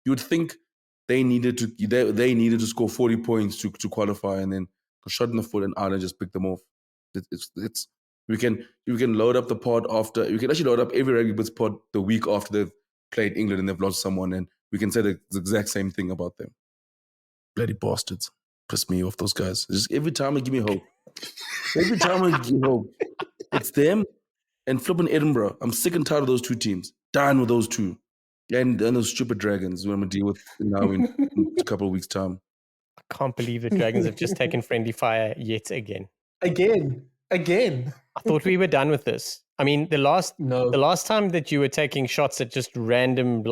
you would think they needed to score 40 points to qualify, and then shot in the foot and Ireland just picked them off. You can load up the pod after. You can actually load up every Rugby Bits pod the week after they've played England and they've lost someone, and we can say the exact same thing about them. Bloody bastards. Piss me off, those guys. Just every time they give me hope. Every time I give hope. It's them and flipping Edinburgh. I'm sick and tired of those two teams. Done with those two. And those stupid Dragons who I'm going to deal with now in a couple of weeks' time. I can't believe the Dragons have just taken friendly fire yet again. Again. I thought we were done with this. I mean, the last time that you were taking shots at just random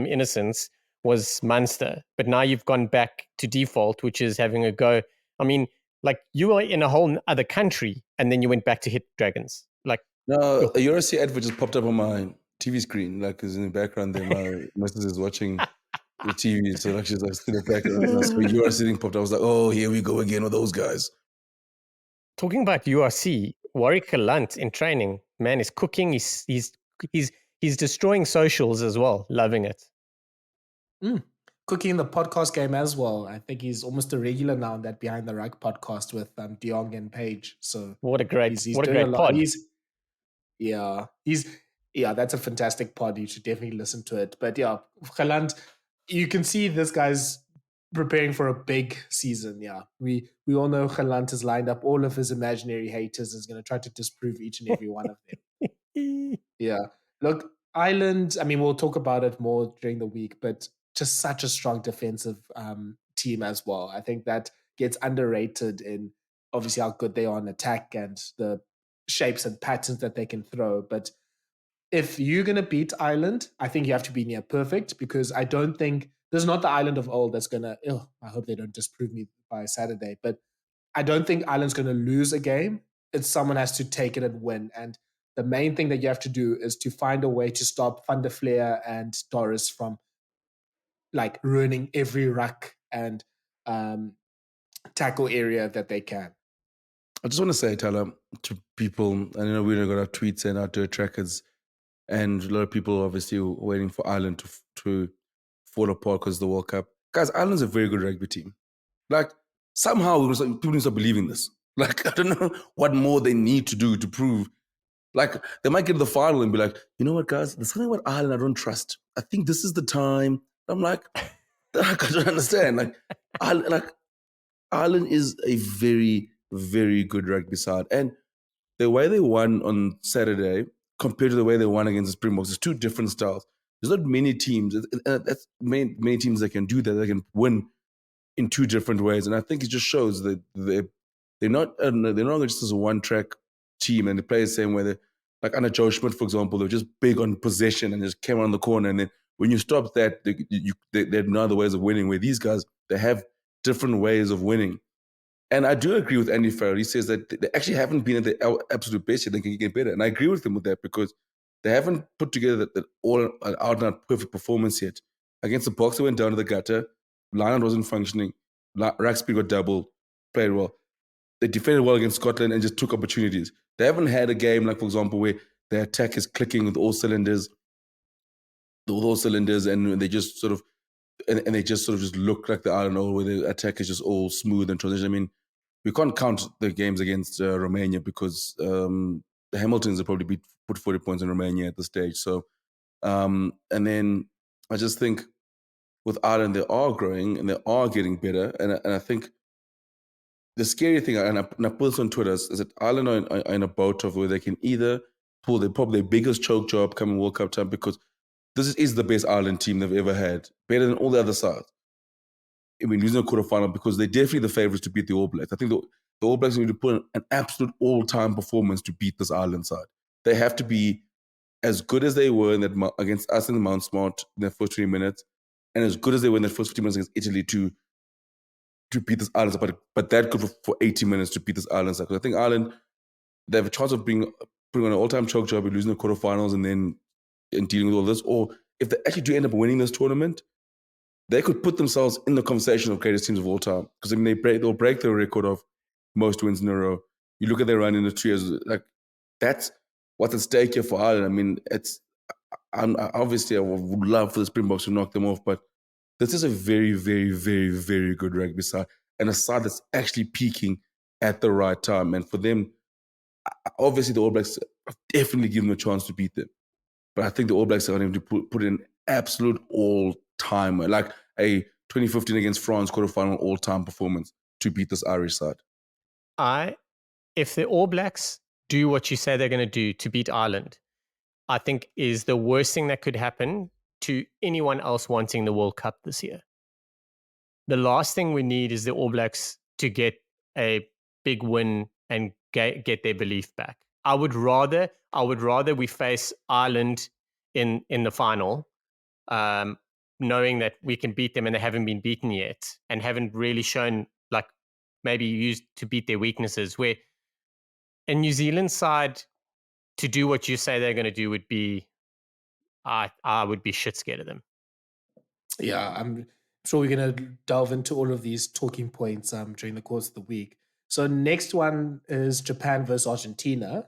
innocence was Munster. But now you've gone back to default, which is having a go. I mean, like, you were in a whole other country and then you went back to hit Dragons. Like, no, a URC advert just popped up on my TV screen, like, because in the background there, my missus is watching the TV, so like she's like in the background. And so URC thing popped up. I was like, oh, here we go again with those guys. Talking about URC, Warwick Lunt in training, man, is cooking. He's destroying socials as well. Loving it. Cooking in the podcast game as well. I think he's almost a regular now in that Behind the Rug podcast with Diong and Paige. So what a great pod. That's a fantastic pod. You should definitely listen to it. But yeah, Geland, you can see this guy's preparing for a big season. Yeah, we all know Geland has lined up all of his imaginary haters. Is going to try to disprove each and every one of them. Yeah, look, Ireland. I mean, we'll talk about it more during the week, but just such a strong defensive team as well. I think that gets underrated in obviously how good they are on attack and the shapes and patterns that they can throw. But if you're going to beat Ireland, I think you have to be near perfect, because I don't think there's not the Ireland of old that's going to, I hope they don't disprove me by Saturday, but I don't think Ireland's going to lose a game. It's someone has to take it and win. And the main thing that you have to do is to find a way to stop Van der Fleer and Doris from like ruining every ruck and tackle area that they can. I just want to say, Thala, to people, I know we've got our tweets and our dirt trackers, and a lot of people obviously waiting for Ireland to fall apart because of the World Cup. Guys, Ireland's a very good rugby team. Like, somehow people need to start believing this. Like, I don't know what more they need to do to prove. Like, they might get to the final and be like, you know what, guys, there's something about Ireland I don't trust. I think this is the time. I'm like, I don't understand. Like, Ireland is a very very good rugby side. And the way they won on Saturday compared to the way they won against the Springboks is two different styles. There's not many teams, that's many teams that can do that, that can win in two different ways. And I think it just shows that they're not just as a one-track team and they play the same way. Like under Joe Schmidt, for example, they're just big on possession and just came around the corner. And then when you stop that, they have no other ways of winning. Where these guys, they have different ways of winning. And I do agree with Andy Farrell. He says that they actually haven't been at the absolute best yet. They can get better. And I agree with him with that because they haven't put together that all out and out perfect performance yet. Against the Boks, they went down to the gutter. Lionel wasn't functioning. Ragsby got doubled, played well. They defended well against Scotland and just took opportunities. They haven't had a game like, for example, where their attack is clicking with all cylinders, and they just sort of and they just sort of just look like the Ireland Oil, where the attack is just all smooth and transition. I mean, we can't count the games against Romania because the Hamiltons have probably put 40 points in Romania at this stage. So, and then I just think with Ireland, they are growing and they are getting better. And I think the scary thing, and I put this on Twitter, is that Ireland are in a boat of where they can either pull probably their biggest choke job coming World Cup time because this is the best Ireland team they've ever had, better than all the other sides. I mean, losing a quarterfinal because they're definitely the favourites to beat the All Blacks. I think the All Blacks need to put in an absolute all-time performance to beat this Ireland side. They have to be as good as they were against us in the Mount Smart in their first 20 minutes, and as good as they were in their first 15 minutes against Italy to beat this Ireland side. But that good for 80 minutes to beat this Ireland side. Because I think Ireland, they have a chance of putting on an all-time choke job, losing the quarterfinals, and dealing with all this. Or if they actually do end up winning this tournament, they could put themselves in the conversation of greatest teams of all time. Because I mean, they'll break the record of most wins in a row. You look at their run in the 2 years, like that's what's at stake here for Ireland. I mean, obviously I would love for the Springboks to knock them off, but this is a very, very, very, very good rugby side and a side that's actually peaking at the right time. And for them, obviously the All Blacks have definitely given them a chance to beat them. But I think the All Blacks are going to put in absolute all-time, like a 2015 against France quarterfinal all-time performance to beat this Irish side. If the All Blacks do what you say they're going to do to beat Ireland, I think is the worst thing that could happen to anyone else wanting the World Cup this year. The last thing we need is the All Blacks to get a big win and get their belief back. I would rather we face Ireland in the final, knowing that we can beat them and they haven't been beaten yet and haven't really shown, like, maybe used to beat their weaknesses. Where a New Zealand side to do what you say they're going to do would be, I would be shit scared of them. Yeah, I'm sure we're going to delve into all of these talking points during the course of the week. So next one is Japan versus Argentina.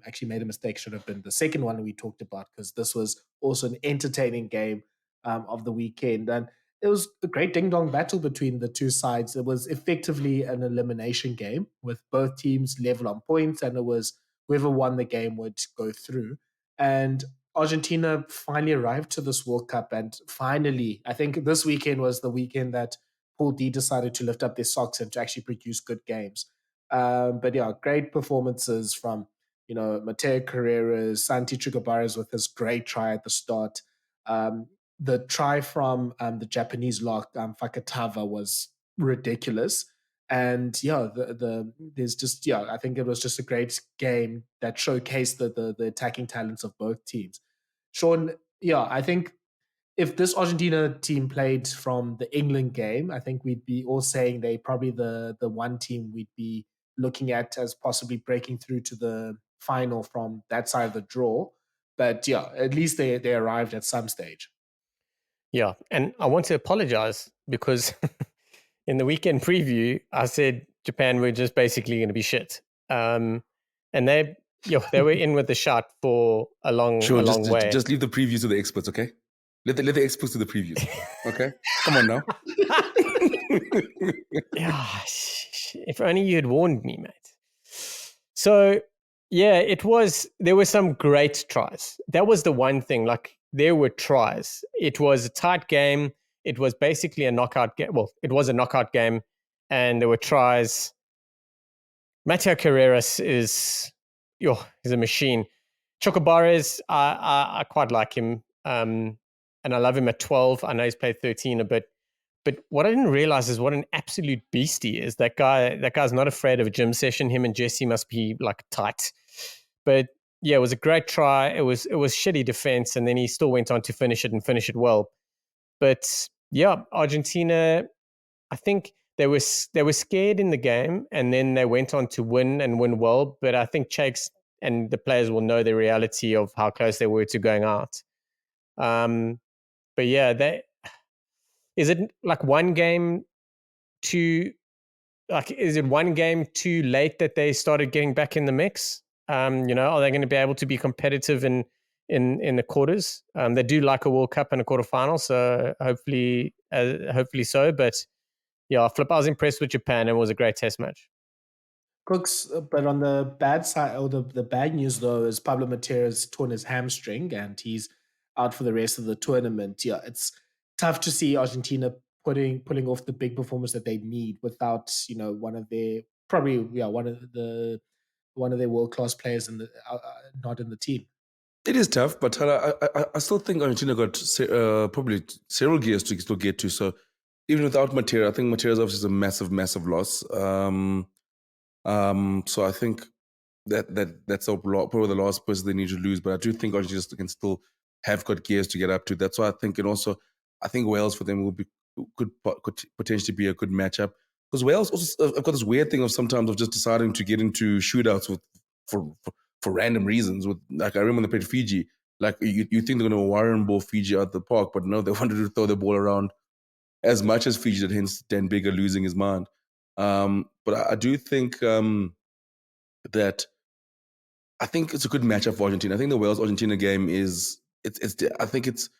Actually made a mistake, should have been the second one we talked about because this was also an entertaining game of the weekend. And it was a great ding-dong battle between the two sides. It was effectively an elimination game with both teams level on points, and it was whoever won the game would go through. And Argentina finally arrived to this World Cup, and finally, I think this weekend was the weekend that Paul D decided to lift up their socks and to actually produce good games. But yeah, great performances from, Mateo Carreras, Santi Chugabaras with his great try at the start. The try from the Japanese lock, Fakatava, was ridiculous. And yeah, there's just, I think it was just a great game that showcased the attacking talents of both teams. Shaun, I think if this Argentina team played from the England game, I think we'd be all saying they probably the one team we'd be looking at as possibly breaking through to the final from that side of the draw. But yeah, at least they arrived at some stage. Yeah, and I want to apologize because in the weekend preview, I said Japan were just basically going to be shit. And they were in with the shot for a long way. Just leave the previews to the experts, okay? Let the experts do the previews, okay? Come on now. Yeah, if only you had warned me, mate. So, yeah, there were some great tries. That was the one thing, like, there were tries. It was a tight game. It was basically a knockout game. Well, it was a knockout game, and there were tries Mateo Carreras is he's a machine. Chocobares, I quite like him, and I love him at 12. I know he's played 13 a bit, but what I didn't realize is what an absolute beast he is. That guy's not afraid of a gym session. Him and Jesse must be like tight. But yeah, it was a great try. It was shitty defense, and then he still went on to finish it well. But yeah, Argentina, I think they were scared in the game, and then they went on to win and win well. But I think Chakes and the players will know the reality of how close they were to going out. But yeah, is it like one game too? Like, is it one game too late that they started getting back in the mix? Are they going to be able to be competitive in the quarters? They do like a World Cup and a quarterfinal, so hopefully so. But yeah, Flip, I was impressed with Japan. It was a great test match. Kooks, but on the bad side, or the bad news though, is Pablo Materas torn his hamstring and he's out for the rest of the tournament. Yeah, it's tough to see Argentina pulling off the big performance that they need without one of their one of their world class players in the not in the team. It is tough, but I still think Argentina got probably several gears to still get to. So even without Matera, I think Matera is obviously a massive, massive loss. So I think that's probably the last person they need to lose. But I do think Argentina can still have got gears to get up to. That's why I think, and also I think Wales for them could potentially be a good matchup, because Wales also have got this weird thing of sometimes of just deciding to get into shootouts for random reasons. With, like, I remember when they played Fiji, like you think they're going to Warren ball Fiji out the park, but no, they wanted to throw the ball around as much as Fiji did, hence Dan Bigger losing his mind. But I do think that I think it's a good matchup for Argentina. I think the Wales Argentina game is I think it's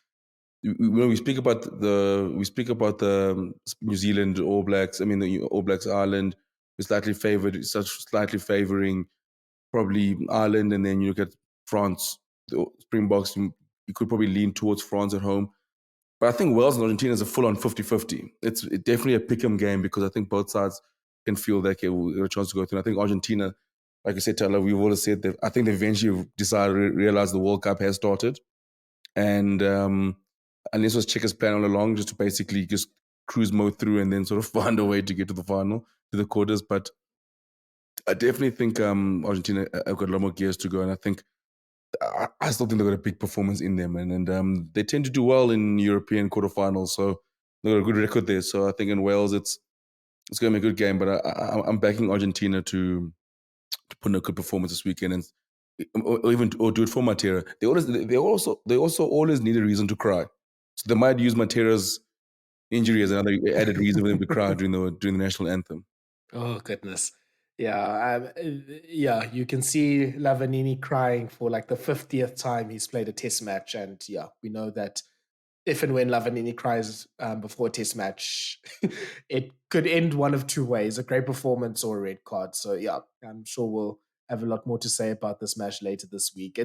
when we speak about the New Zealand All Blacks. I mean the All Blacks Ireland is slightly favoring probably Ireland, and then you look at France, the Springboks. You could probably lean towards France at home. But I think Wales and Argentina is a full-on 50-50. It's definitely a pick 'em game, because I think both sides can feel that we'll get a chance to go through. And I think Argentina, like I said, Thala, we've always said that I think they eventually realize the World Cup has started. And this was Cheika's plan all along, just to basically just cruise mode through and then sort of find a way to get to the final, to the quarters. But I definitely think Argentina have got a lot more gears to go. And I think I still think they've got a big performance in them, and they tend to do well in European quarterfinals, so they've got a good record there. So I think in Wales, it's going to be a good game, but I'm backing Argentina to put in a good performance this weekend, and or do it for Matera. They also always need a reason to cry, so they might use Matera's injury as another added reason for them to cry during the national anthem. Oh goodness. Yeah, you can see Lavanini crying for like the 50th time he's played a test match. And yeah, we know that if and when Lavanini cries before a test match, it could end one of two ways: a great performance or a red card. So yeah, I'm sure we'll have a lot more to say about this match later this week.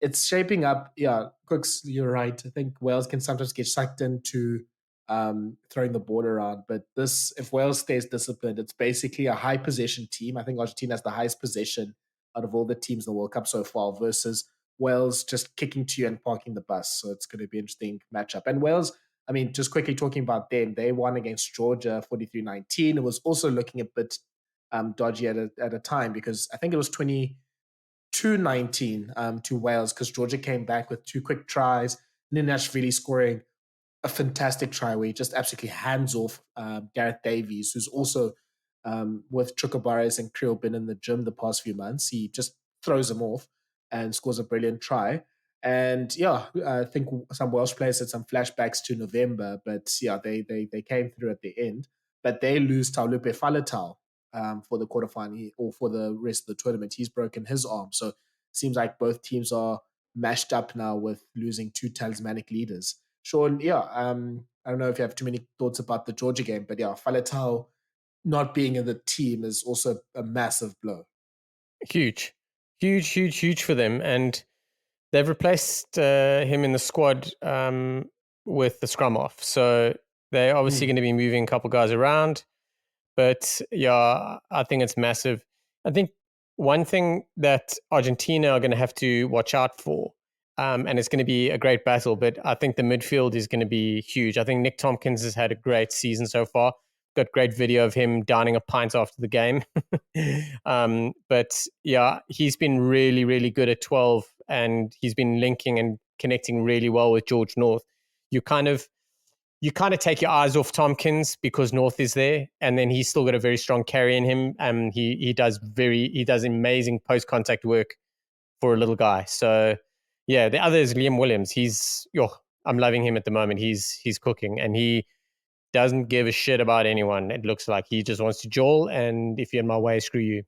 It's shaping up. Yeah, Cooks, you're right. I think Wales can sometimes get sucked into throwing the ball around. But if Wales stays disciplined, it's basically a high possession team. I think Argentina has the highest possession out of all the teams in the World Cup so far, versus Wales just kicking to you and parking the bus. So it's going to be an interesting matchup. And Wales, I mean, just quickly talking about them, they won against Georgia 43-19. It was also looking a bit dodgy at a time, because I think it was 22-19 to Wales, because Georgia came back with two quick tries. Ninashvili scoring a fantastic try where he just absolutely hands off Gareth Davies, who's also with Chocobares and Creel been in the gym the past few months. He just throws him off and scores a brilliant try. And yeah, I think some Welsh players had some flashbacks to November, but yeah, they came through at the end. But they lose Taulupe Faletau for the quarterfinal or for the rest of the tournament. He's broken his arm. So it seems like both teams are mashed up now with losing two talismanic leaders. Shaun, yeah, I don't know if you have too many thoughts about the Georgia game, but yeah, Faletau not being in the team is also a massive blow. Huge for them. And they've replaced him in the squad with the scrum off. So they're obviously going to be moving a couple guys around. But yeah, I think it's massive. I think one thing that Argentina are going to have to watch out for, and it's going to be a great battle, but I think the midfield is going to be huge. I think Nick Tompkins has had a great season so far. Got great video of him downing a pint after the game. But yeah, he's been really, really good at 12, and he's been linking and connecting really well with George North. You kind of take your eyes off Tompkins because North is there, and then he's still got a very strong carry in him. He does amazing post contact work for a little guy. So yeah, the other is Liam Williams. I'm loving him at the moment. He's cooking, and he doesn't give a shit about anyone. It looks like he just wants to jawl, and if you're in my way, screw you.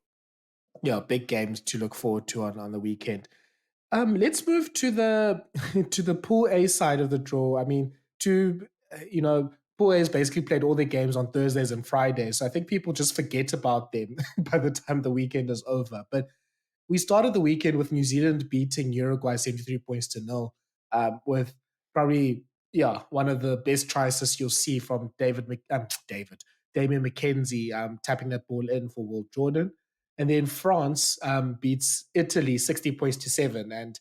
Yeah, big games to look forward to on the weekend. Let's move to the to the Pool A side of the draw. I mean, Pool A has basically played all their games on Thursdays and Fridays, so I think people just forget about them by the time the weekend is over. But we started the weekend with New Zealand beating Uruguay 73 points to nil, with probably one of the best try assists you'll see from Damien McKenzie, tapping that ball in for Will Jordan. And then France beats Italy 60 points to 7, and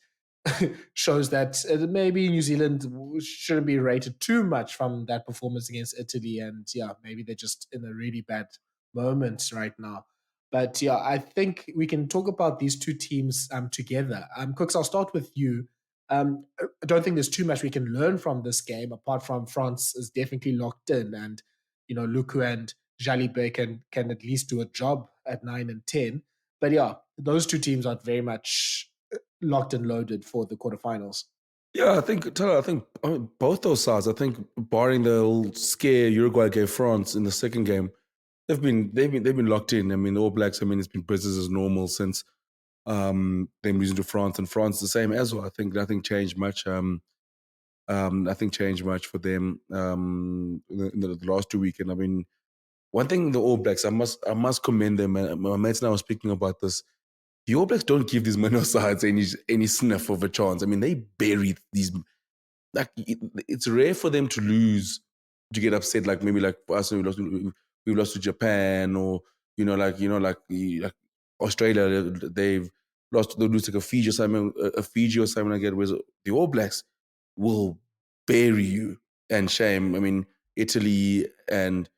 shows that maybe New Zealand shouldn't be rated too much from that performance against Italy. And maybe they're just in a really bad moment right now. But I think we can talk about these two teams together. Kooks, I'll start with you. I don't think there's too much we can learn from this game, apart from France is definitely locked in, and Luku and Jalibert can at least do a job at 9 and 10. But those two teams are very much locked and loaded for the quarterfinals. Yeah, I think both those sides. I think barring the little scare Uruguay gave France in the second game, they've been locked in. I mean, the All Blacks. I mean, it's been business as normal since them losing to France, and France the same as well. I think nothing changed much. Nothing changed much for them in the last 2 weekends. I mean, one thing the All Blacks, I must commend them. My mates and I were speaking about this. The All Blacks don't give these minnow sides any sniff of a chance. I mean, they bury these. Like, it's rare for them to lose, to get upset. Like maybe like for us, we lost to Japan, or like Australia. They've lost. They'll lose like a Fiji or something like that. Whereas the All Blacks will bury you and shame. I mean, Italy and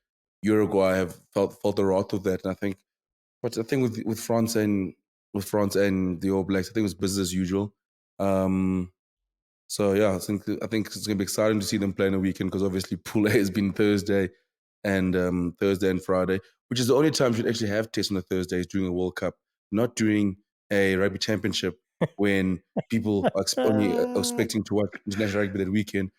Uruguay have felt the wrath of that, and I think with France and the All Blacks, I think it was business as usual. So yeah, I think it's going to be exciting to see them play in a weekend, because obviously Pool A has been Thursday and Friday, which is the only time you should actually have tests on a Thursday, is during a World Cup, not during a rugby championship when people are only expecting to watch international rugby that weekend.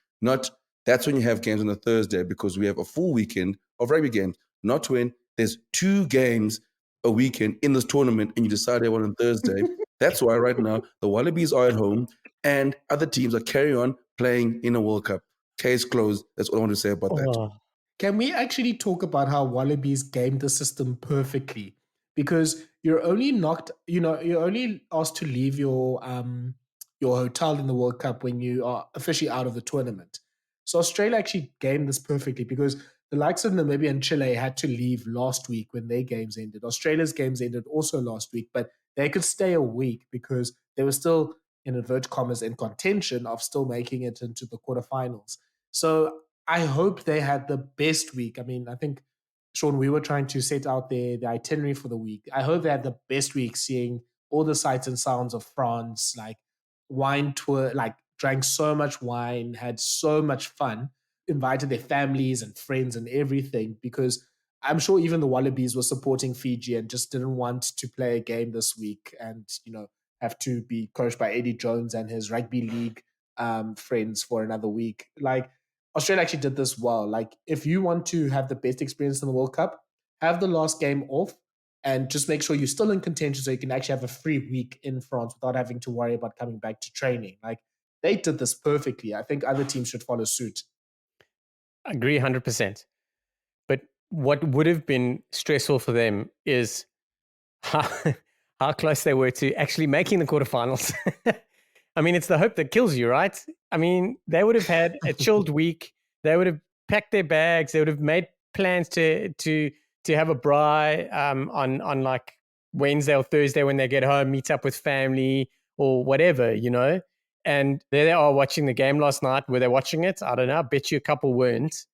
That's when you have games on a Thursday, because we have a full weekend of rugby games, not when there's 2 games a weekend in this tournament and you decide they want on Thursday. That's why right now the Wallabies are at home and other teams are carrying on playing in a World Cup. Case closed. That's all I want to say about that. Can we actually talk about how Wallabies gamed the system perfectly? Because you're only asked to leave your hotel in the World Cup when you are officially out of the tournament. So Australia actually gamed this perfectly, because the likes of Namibia and Chile had to leave last week when their games ended. Australia's games ended also last week, but they could stay a week because they were still, in inverted commas, in contention of still making it into the quarterfinals. So I hope they had the best week. I mean, I think, Shaun, we were trying to set out the itinerary for the week. I hope they had the best week, seeing all the sights and sounds of France, like wine tour, like drank so much wine, had so much fun, invited their families and friends and everything, because I'm sure even the Wallabies were supporting Fiji and just didn't want to play a game this week and, have to be coached by Eddie Jones and his rugby league friends for another week. Like, Australia actually did this well. Like, if you want to have the best experience in the World Cup, have the last game off and just make sure you're still in contention so you can actually have a free week in France without having to worry about coming back to training. Like, they did this perfectly. I think other teams should follow suit. I agree 100%. But what would have been stressful for them is how close they were to actually making the quarterfinals. I mean, it's the hope that kills you, right? I mean, they would have had a chilled week. They would have packed their bags. They would have made plans to have a braai on like Wednesday or Thursday when they get home, meet up with family or whatever, And there they are watching the game last night. Were they watching it? I don't know. I bet you a couple weren't.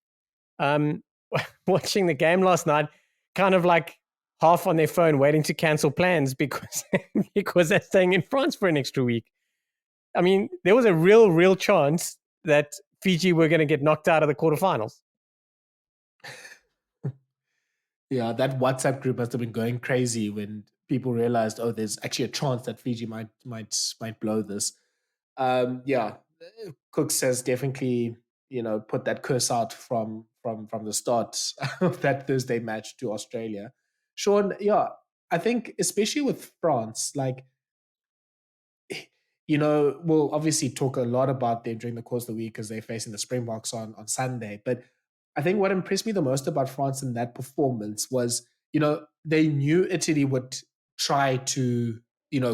Watching the game last night, kind of like half on their phone waiting to cancel plans because they're staying in France for an extra week. I mean, there was a real chance that Fiji were going to get knocked out of the quarterfinals. Yeah, that WhatsApp group must have been going crazy when people realized, oh, there's actually a chance that Fiji might blow this. Yeah, Kooks has definitely put that curse out from the start of that Thursday match to Australia. Shaun, yeah, I think especially with France, like we'll obviously talk a lot about them during the course of the week because they're facing the Springboks on Sunday. But I think what impressed me the most about France in that performance was, they knew Italy would try to,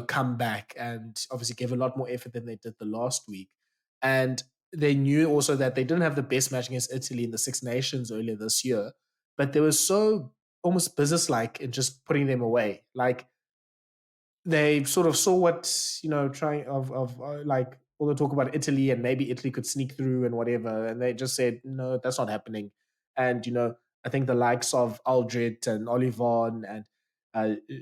come back and obviously give a lot more effort than they did the last week. And they knew also that they didn't have the best match against Italy in the Six Nations earlier this year, but they were so almost businesslike in just putting them away. Like, they sort of saw what trying of like all the talk about Italy and maybe Italy could sneak through and whatever, and they just said no, that's not happening. And I think the likes of Aldrit and Olivon and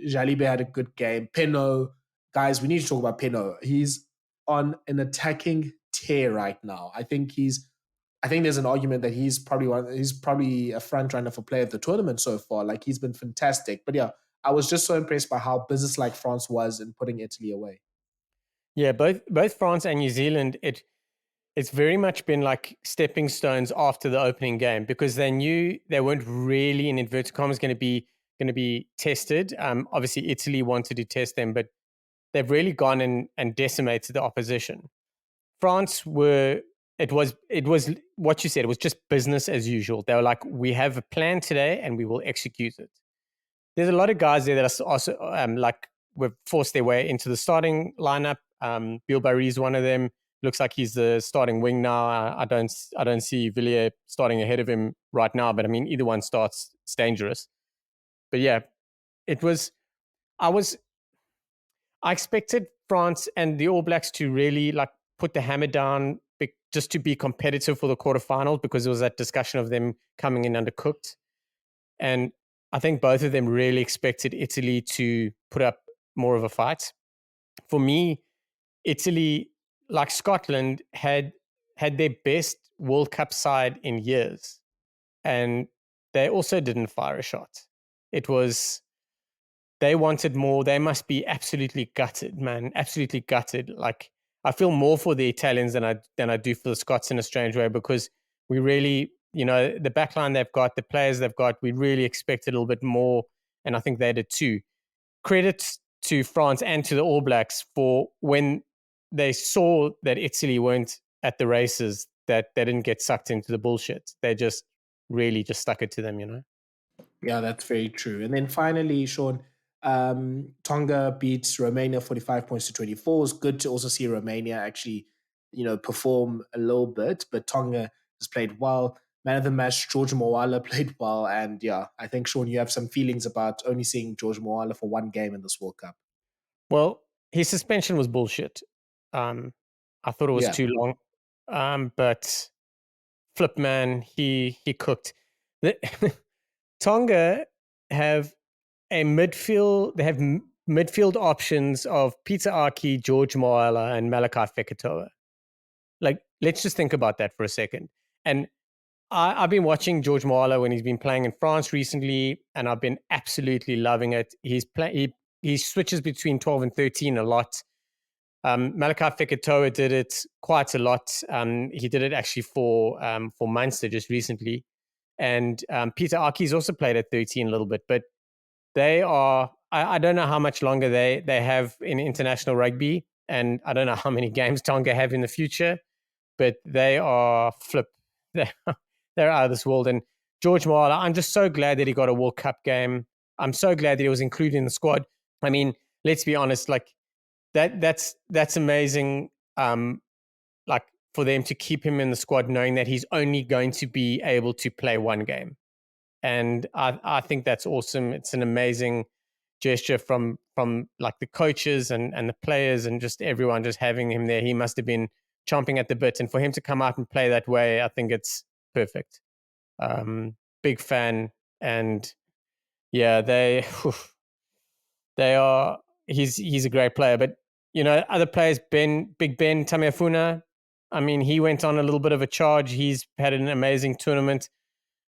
Jalibe had a good game. Peno, guys, we need to talk about Peno. He's on an attacking tear right now. I think there's an argument that he's probably a front runner for player of the tournament so far. Like, he's been fantastic. But yeah, I was just so impressed by how businesslike France was in putting Italy away. Yeah, both France and New Zealand, it's very much been like stepping stones after the opening game because they knew they weren't really, in inverted commas, going to be tested. Obviously, Italy wanted to test them, but they've really gone and decimated the opposition. France it was what you said. It was just business as usual. They were like, we have a plan today and we will execute it. There's a lot of guys there that are also we've forced their way into the starting lineup. Bill Barry is one of them. Looks like he's the starting wing now. I don't see Villiers starting ahead of him right now, but I mean, either one starts, it's dangerous. But yeah, I expected France and the All Blacks to really like put the hammer down just to be competitive for the quarterfinals because there was that discussion of them coming in undercooked. And I think both of them really expected Italy to put up more of a fight. For me, Italy, like Scotland, had their best World Cup side in years. And they also didn't fire a shot. They wanted more. They must be absolutely gutted, man. Absolutely gutted. Like, I feel more for the Italians than I do for the Scots in a strange way because we really, the backline they've got, the players they've got, we really expected a little bit more. And I think they did too. Credit to France and to the All Blacks for when they saw that Italy weren't at the races, that they didn't get sucked into the bullshit. They just really just stuck it to them, Yeah, that's very true. And then finally, Shaun, Tonga beats Romania 45 points to 24. It's good to also see Romania actually, perform a little bit, but Tonga has played well. Man of the match, George Moala played well. And yeah, I think, Shaun, you have some feelings about only seeing George Moala for one game in this World Cup. Well, his suspension was bullshit. I thought it was too long. But flip, man, he cooked. Tonga have a midfield. They have midfield options of Peter Aki, George Moala, and Malachi Fekitoa. Like, let's just think about that for a second. And I've been watching George Moala when he's been playing in France recently, and I've been absolutely loving it. He switches between 12 and 13 a lot. Malachi Fekitoa did it quite a lot. He did it actually for Munster just recently. And Peter Aki's also played at 13 a little bit, but they are, I don't know how much longer they have in international rugby, and I don't know how many games Tonga have in the future, but they are they're out of this world. And George Moala, I'm just so glad that he got a World Cup game. I'm so glad that he was included in the squad. I mean, let's be honest, like that's amazing. Like, for them to keep him in the squad, knowing that he's only going to be able to play one game. And I think that's awesome. It's an amazing gesture from like the coaches and the players and just everyone just having him there. He must have been chomping at the bit, and for him to come out and play that way, I think it's perfect. Big fan, and yeah, they are. He's a great player, but other players, Big Ben Tameafuna. I mean, he went on a little bit of a charge. He's had an amazing tournament.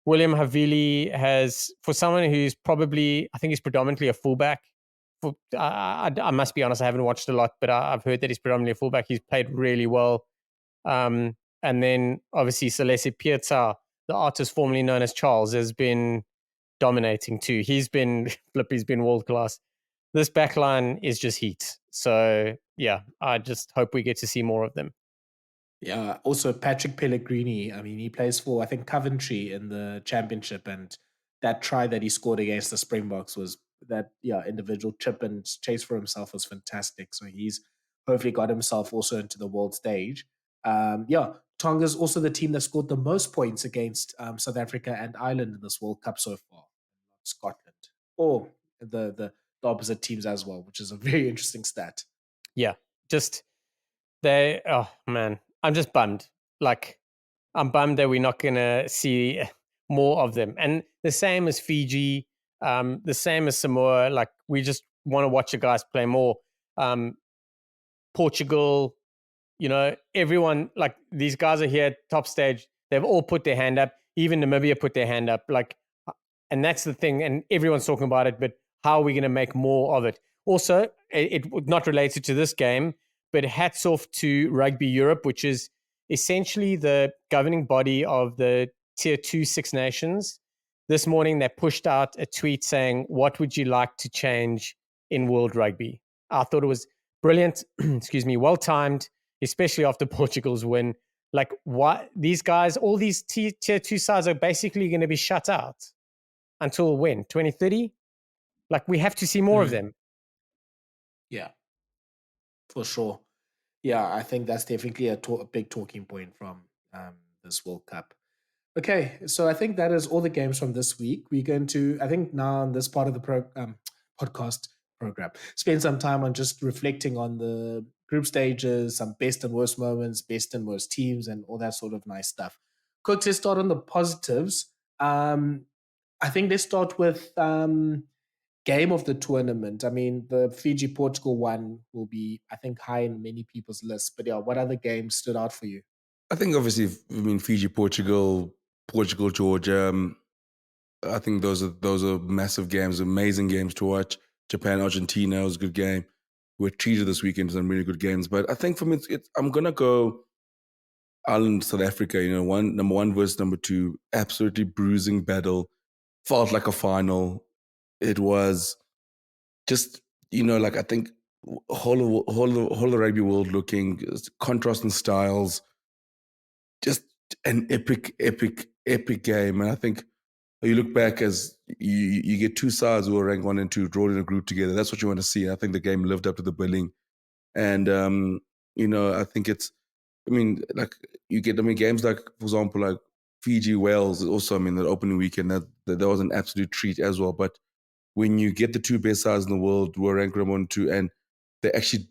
William Havili has, for someone who's probably, I think he's predominantly a fullback. I must be honest, I haven't watched a lot, but I've heard that he's predominantly a fullback. He's played really well. And then obviously Celeste Piazza, the artist formerly known as Charles, has been dominating too. He's been world class. This backline is just heat. So yeah, I just hope we get to see more of them. Yeah. Also, Patrick Pellegrini. I mean, he plays for, I think, Coventry in the championship, and that try that he scored against the Springboks was that individual chip and chase for himself was fantastic. So he's hopefully got himself also into the world stage. Tonga's also the team that scored the most points against South Africa and Ireland in this World Cup so far, not Scotland, or the opposite teams as well, which is a very interesting stat. Yeah, just oh man, I'm just bummed. Like, I'm bummed that we're not going to see more of them. And the same as Fiji, the same as Samoa. Like, we just want to watch the guys play more. Portugal, everyone, like, these guys are here at top stage. They've all put their hand up. Even Namibia put their hand up. Like, and that's the thing. And everyone's talking about it, but how are we going to make more of it? Also, it not related to this game, but hats off to Rugby Europe, which is essentially the governing body of the Tier 2 Six Nations. This morning, they pushed out a tweet saying, "What would you like to change in World Rugby?" I thought it was brilliant, excuse me, well-timed, especially after Portugal's win. Like, what these guys, all these Tier 2 sides are basically going to be shut out until when? 2030? Like, we have to see more of them. Yeah, for sure. Yeah, I think that's definitely a big talking point from this World Cup. Okay, so I think that is all the games from this week. We're going to, I think now in this part of the podcast program, spend some time on just reflecting on the group stages, some best and worst moments, best and worst teams, and all that sort of nice stuff. Kooks, let's start on the positives. I think let's start with game of the tournament. I mean, the Fiji Portugal one will be, I think, high in many people's lists. But yeah, what other games stood out for you? I think obviously, Fiji, Portugal, Georgia. I think those are massive games, amazing games to watch. Japan, Argentina was a good game. We're treated this weekend to some really good games. But I think for me, I'm gonna go Ireland, South Africa. Number one versus number two, absolutely bruising battle. Felt like a final. It was just I think whole of the rugby world looking contrasting styles. Just an epic game, and I think you look back as you get two sides who are ranked 1 and 2 drawn in a group together. That's what you want to see. I think the game lived up to the billing, and I think it's. Like you get. Games like, for example, like Fiji Wales. Also, the opening weekend that was an absolute treat as well. But when you get the two best sides in the world who are ranked 1 and 2, and they actually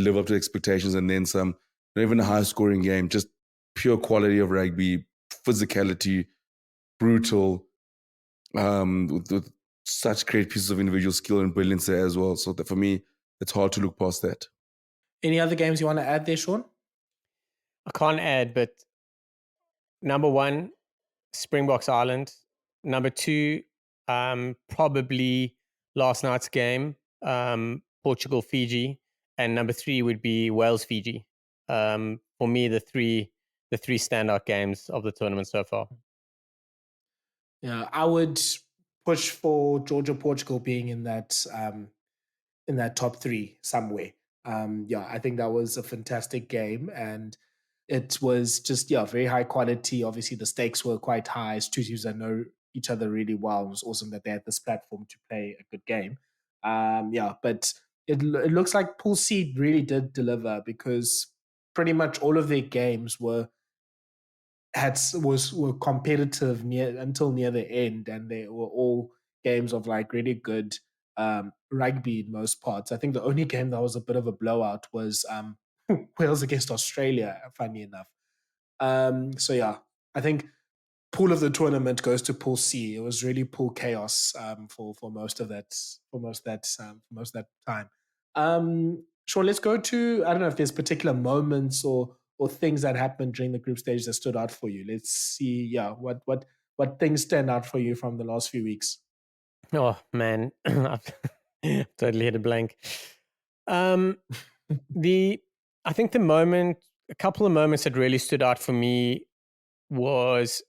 live up to expectations, and then some. Not even a high scoring game, just pure quality of rugby, physicality, brutal, with such great pieces of individual skill and brilliance there as well. So that for me, it's hard to look past that. Any other games you want to add there, Shaun? I can't add, but number one, Springboks Ireland. Number two, probably last night's game, Portugal Fiji, and number three would be Wales Fiji. For me, the three standout games of the tournament so far. Yeah, I would push for Georgia Portugal being in that top three somewhere. I think that was a fantastic game, and it was just very high quality. Obviously, the stakes were quite high. It's two teams that know each other really well. It was awesome that they had this platform to play a good game. But it looks like Pool C really did deliver, because pretty much all of their games were competitive until near the end, and they were all games of like really good rugby in most parts. I think the only game that was a bit of a blowout was Wales against Australia, funny enough. So yeah, I think pool of the tournament goes to Pool C. It was really pool chaos for most of that time. Sean, let's go to, I don't know if there's particular moments or things that happened during the group stage that stood out for you. Let's see, yeah, what things stand out for you from the last few weeks. Oh man, I've totally hit a blank. I think a couple of moments that really stood out for me was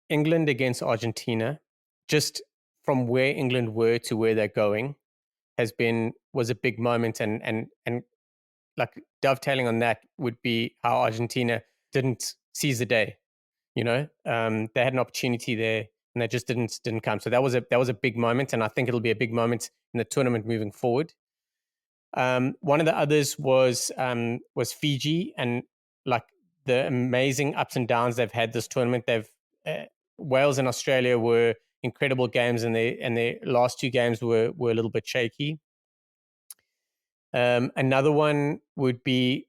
England against Argentina. Just from where England were to where they're going was a big moment, and like dovetailing on that would be how Argentina didn't seize the day. They had an opportunity there, and they just didn't come. So that was a big moment, and I think it'll be a big moment in the tournament moving forward. One of the others was Fiji, and like the amazing ups and downs they've had this tournament. Wales and Australia were incredible games, and their last two games were a little bit shaky. Another one would be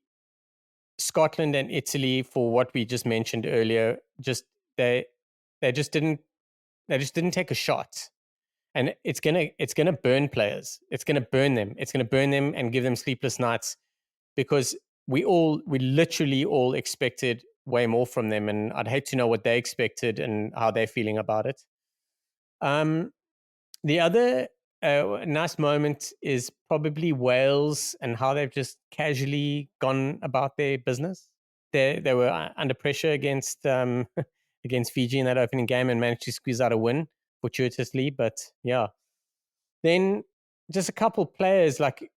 Scotland and Italy, for what we just mentioned earlier. They just didn't take a shot, and it's gonna burn players. It's gonna burn them. It's gonna burn them and give them sleepless nights, because we literally all expected way more from them, and I'd hate to know what they expected and how they're feeling about it. The other nice moment is probably Wales and how they've just casually gone about their business. They were under pressure against against Fiji in that opening game and managed to squeeze out a win fortuitously. But yeah, then just a couple players, like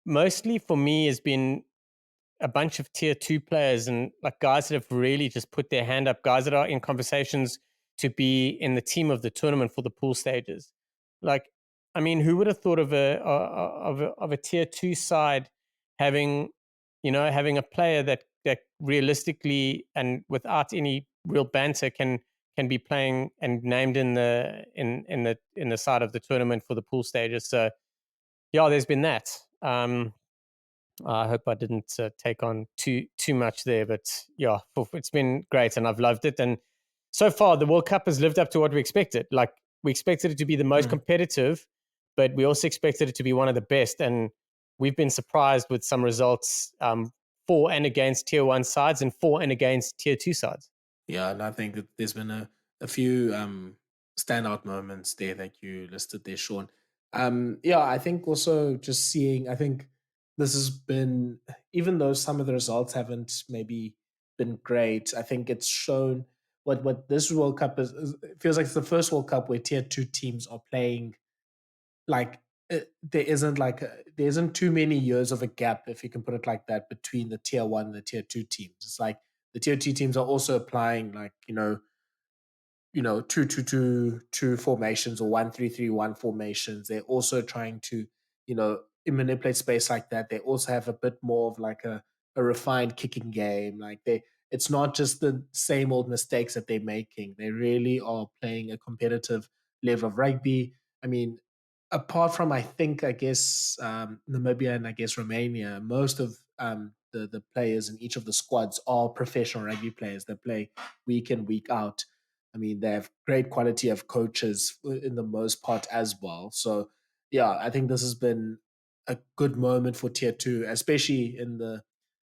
mostly for me has been a bunch of tier 2 players and like guys that have really just put their hand up, guys that are in conversations to be in the team of the tournament for the pool stages. Like, I mean, who would have thought of a tier 2 side having a player that realistically and without any real banter can be playing and named in the side of the tournament for the pool stages. So yeah, there's been that. I hope I didn't take on too much there, but yeah, it's been great and I've loved it. And so far, the World Cup has lived up to what we expected. Like, we expected it to be the most competitive, but we also expected it to be one of the best. And we've been surprised with some results for and against tier 1 sides and for and against tier 2 sides. Yeah, and I think that there's been a few standout moments there that you listed there, Sean. Yeah, I think also just seeing, I think this has been, even though some of the results haven't maybe been great, I think it's shown what this World Cup is. It feels like it's the first World Cup where tier 2 teams are playing like there isn't too many years of a gap, if you can put it like that, between the tier 1 and the tier 2 teams. It's like the tier 2 teams are also applying like two formations or 1-3-3-1 formations. They're also trying to manipulate space like that. They also have a bit more of like a refined kicking game. Like it's not just the same old mistakes that they're making. They really are playing a competitive level of rugby. I mean, apart from I guess Namibia and I guess Romania, most of the players in each of the squads are professional rugby players that play week in, week out. I mean, they have great quality of coaches in the most part as well. So yeah, I think this has been a good moment for tier 2, especially in the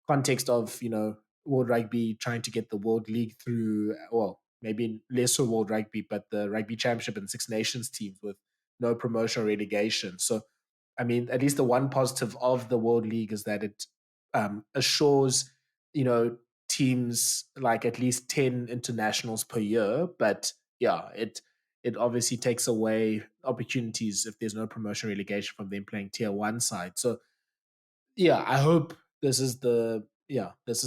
context of World Rugby trying to get the World League through, well, maybe lesser World Rugby, but the Rugby Championship and Six Nations teams with no promotion or relegation. So, I mean, at least the one positive of the World League is that it assures, teams like at least 10 internationals per year. But yeah, it obviously takes away opportunities if there's no promotion relegation from them playing tier 1 side. So yeah, I hope this is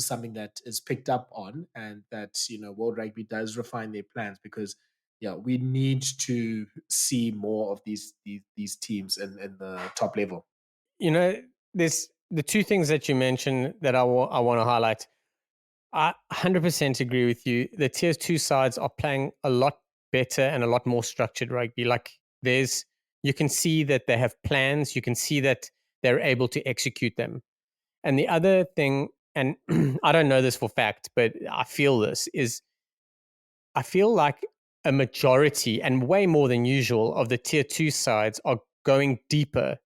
something that is picked up on, and that World Rugby does refine their plans, because yeah, we need to see more of these teams in the top level. There's the two things that you mentioned that I want to highlight. I 100% agree with you. The tier 2 sides are playing a lot better and a lot more structured rugby. Like, there's You can see that they have plans. You can see that they're able to execute them. And the other thing, and I don't know this for fact, but I feel this, is I feel like a majority and way more than usual of the tier 2 sides are going deeper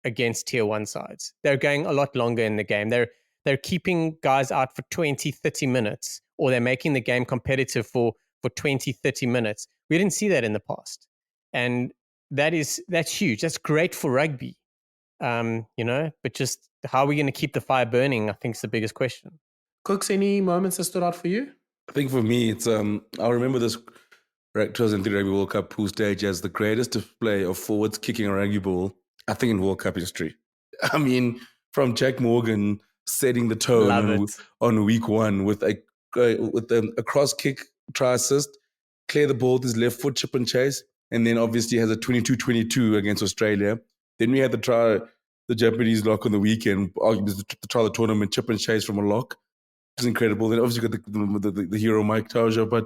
against tier 1 sides. They're going a lot longer in the game. They're keeping guys out for 20, 30 minutes, or they're making the game competitive for 20, 30 minutes. We didn't see that in the past. And that's huge. That's great for rugby. But just how are we going to keep the fire burning, I think, is the biggest question. Kooks, any moments that stood out for you? I think for me, it's I remember this 2003 Rugby World Cup pool stage as the greatest display of forwards kicking a rugby ball, I think, in World Cup history. I mean, from Jack Morgan setting the tone on week 1 with a cross kick try assist, clear the ball with his left foot, chip and chase, and then obviously has a 22-22 against Australia. Then we had the Japanese lock on the weekend, the try of the tournament, chip and chase from a lock. It's incredible. Then obviously you got the hero Mike Tadjer, but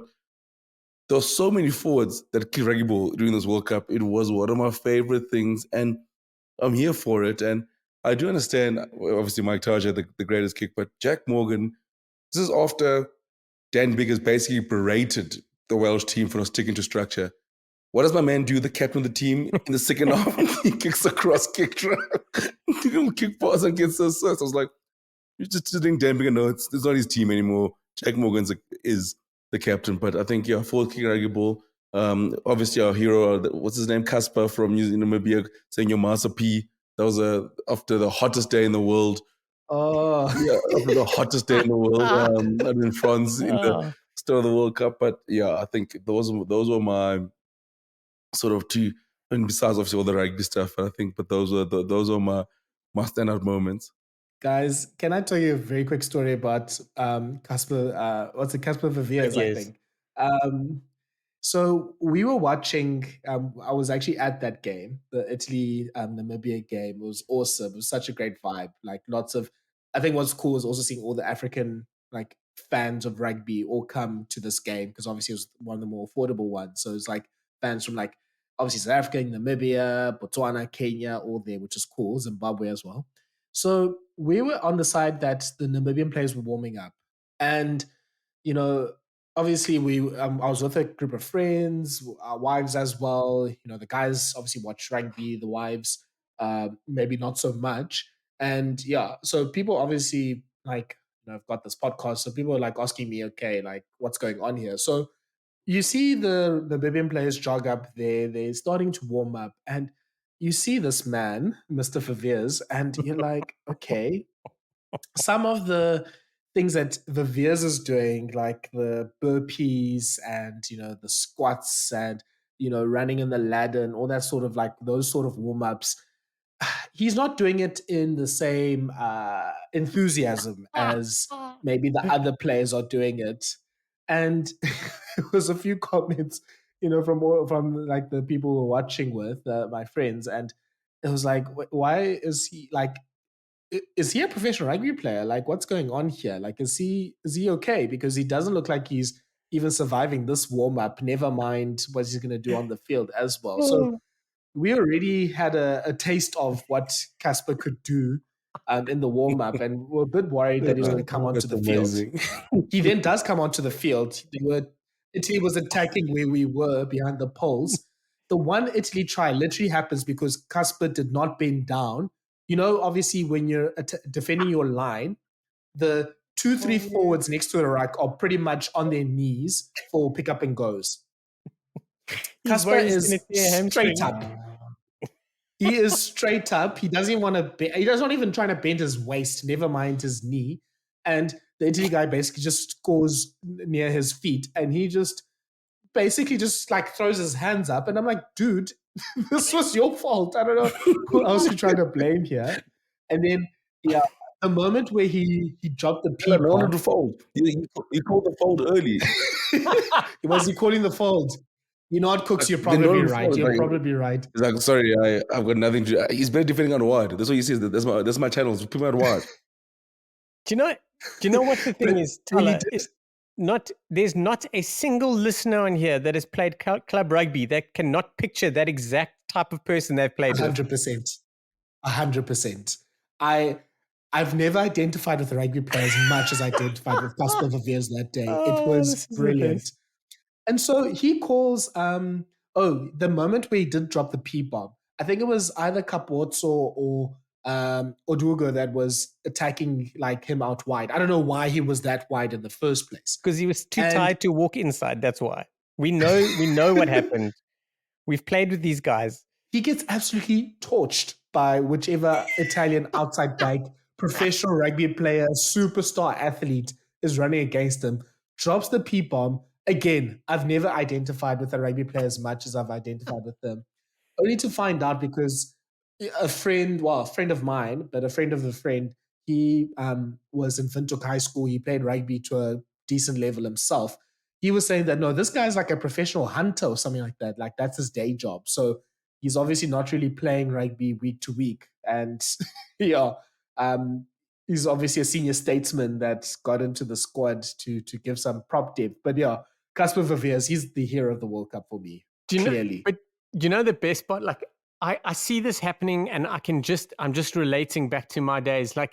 there were so many forwards that kicked rugby ball during this World Cup. It was one of my favorite things, and I'm here for it. And I do understand, obviously, Mike Tadjer, the greatest kick, but Jack Morgan, this is after Dan Biggers basically berated the Welsh team for not sticking to structure. What does my man do, the captain of the team, in the second half? He kicks a cross kick try. Kick pass and gets assist. I was like, you're just doing Dan Biggers. No, it's not his team anymore. Jack Morgan is the captain. But I think, forward kicking rugby ball. Obviously, our hero, what's his name? Casper from Namibia, saying your Masa P. That was after the hottest day in the world. Oh, yeah, after the hottest day in the world. In France in the start of the World Cup. But yeah, I think those were my sort of two. And besides, obviously, all the rugby stuff. I think, but those were my standout moments. Guys, can I tell you a very quick story about Casper? What's it? Casper Viviers, I think. So we were watching. I was actually at that game, the Italy Namibia game. It was awesome. It was such a great vibe. Like lots of. I think what's cool is also seeing all the African fans of rugby all come to this game because obviously it was one of the more affordable ones. So it's fans from obviously South Africa, Namibia, Botswana, Kenya, all there, which is cool. Zimbabwe as well. So we were on the side that the Namibian players were warming up. And, obviously I was with a group of friends, our wives as well. The guys obviously watch rugby, the wives, maybe not so much. And yeah, so people obviously I've got this podcast. So people are asking me, okay, what's going on here? So you see the Namibian players jog up there. They're starting to warm up. And you see this man, Mr. Viviers, and you're like, okay, some of the things that Viviers is doing, like the burpees and, the squats and, running in the ladder and all that sort of those sort of warm-ups, he's not doing it in the same enthusiasm as maybe the other players are doing it. And there was a few comments, from the people who were watching with my friends, and it was like, why is he is he a professional rugby player? What's going on here? Is he okay? Because he doesn't look like he's even surviving this warm up. Never mind what he's going to do on the field as well. So we already had a taste of what Casper could do in the warm up, and we're a bit worried that he was going to come onto the field. He then does come onto the field. Italy was attacking where we were behind the poles. The one Italy try literally happens because Casper did not bend down. Obviously, when you're defending your line, the 2-3 forwards next to the ruck are pretty much on their knees for pick up and goes. Casper is straight up. He is straight up. He doesn't want to. He's not even trying to bend his waist. Never mind his knee. And the Italy guy basically just scores near his feet, and he just basically just throws his hands up. And I'm like, dude, this was your fault. I don't know who else you're trying to blame here. And then, yeah, the moment where he dropped the P wanted to fold. He called the fold early. Was he calling the fold? You know what, Kooks, you're probably right. You're probably right. He's like, sorry, I've got nothing to do. He's better defending on wide. That's what he says. That's my channel. So put me on wide. Do you know what the thing is, Thala? there's not a single listener on here that has played club rugby that cannot picture that exact type of person they've played 100%. 100%. I've never identified with the rugby player as much as I identified with Casper Verveers that day. It was brilliant. And so he calls, the moment where he did drop the P bomb, I think it was either Capozzo or Odugo that was attacking like him out wide. I don't know why he was that wide in the first place. Because he was too tired to walk inside. That's why. We know what happened. We've played with these guys. He gets absolutely torched by whichever Italian outside back, professional rugby player, superstar athlete is running against him, drops the P bomb. Again, I've never identified with a rugby player as much as I've identified with them. Only to find out because a friend of mine, but a friend of a friend, he was in Windhoek High School. He played rugby to a decent level himself. He was saying that, no, this guy's like a professional hunter or something like that. Like that's his day job. So he's obviously not really playing rugby week to week. And he's obviously a senior statesman that got into the squad to give some prop depth. But yeah, Casper Verveers, he's the hero of the World Cup for me, clearly. But you know the best part? Like I see this happening and I'm just relating back to my days. Like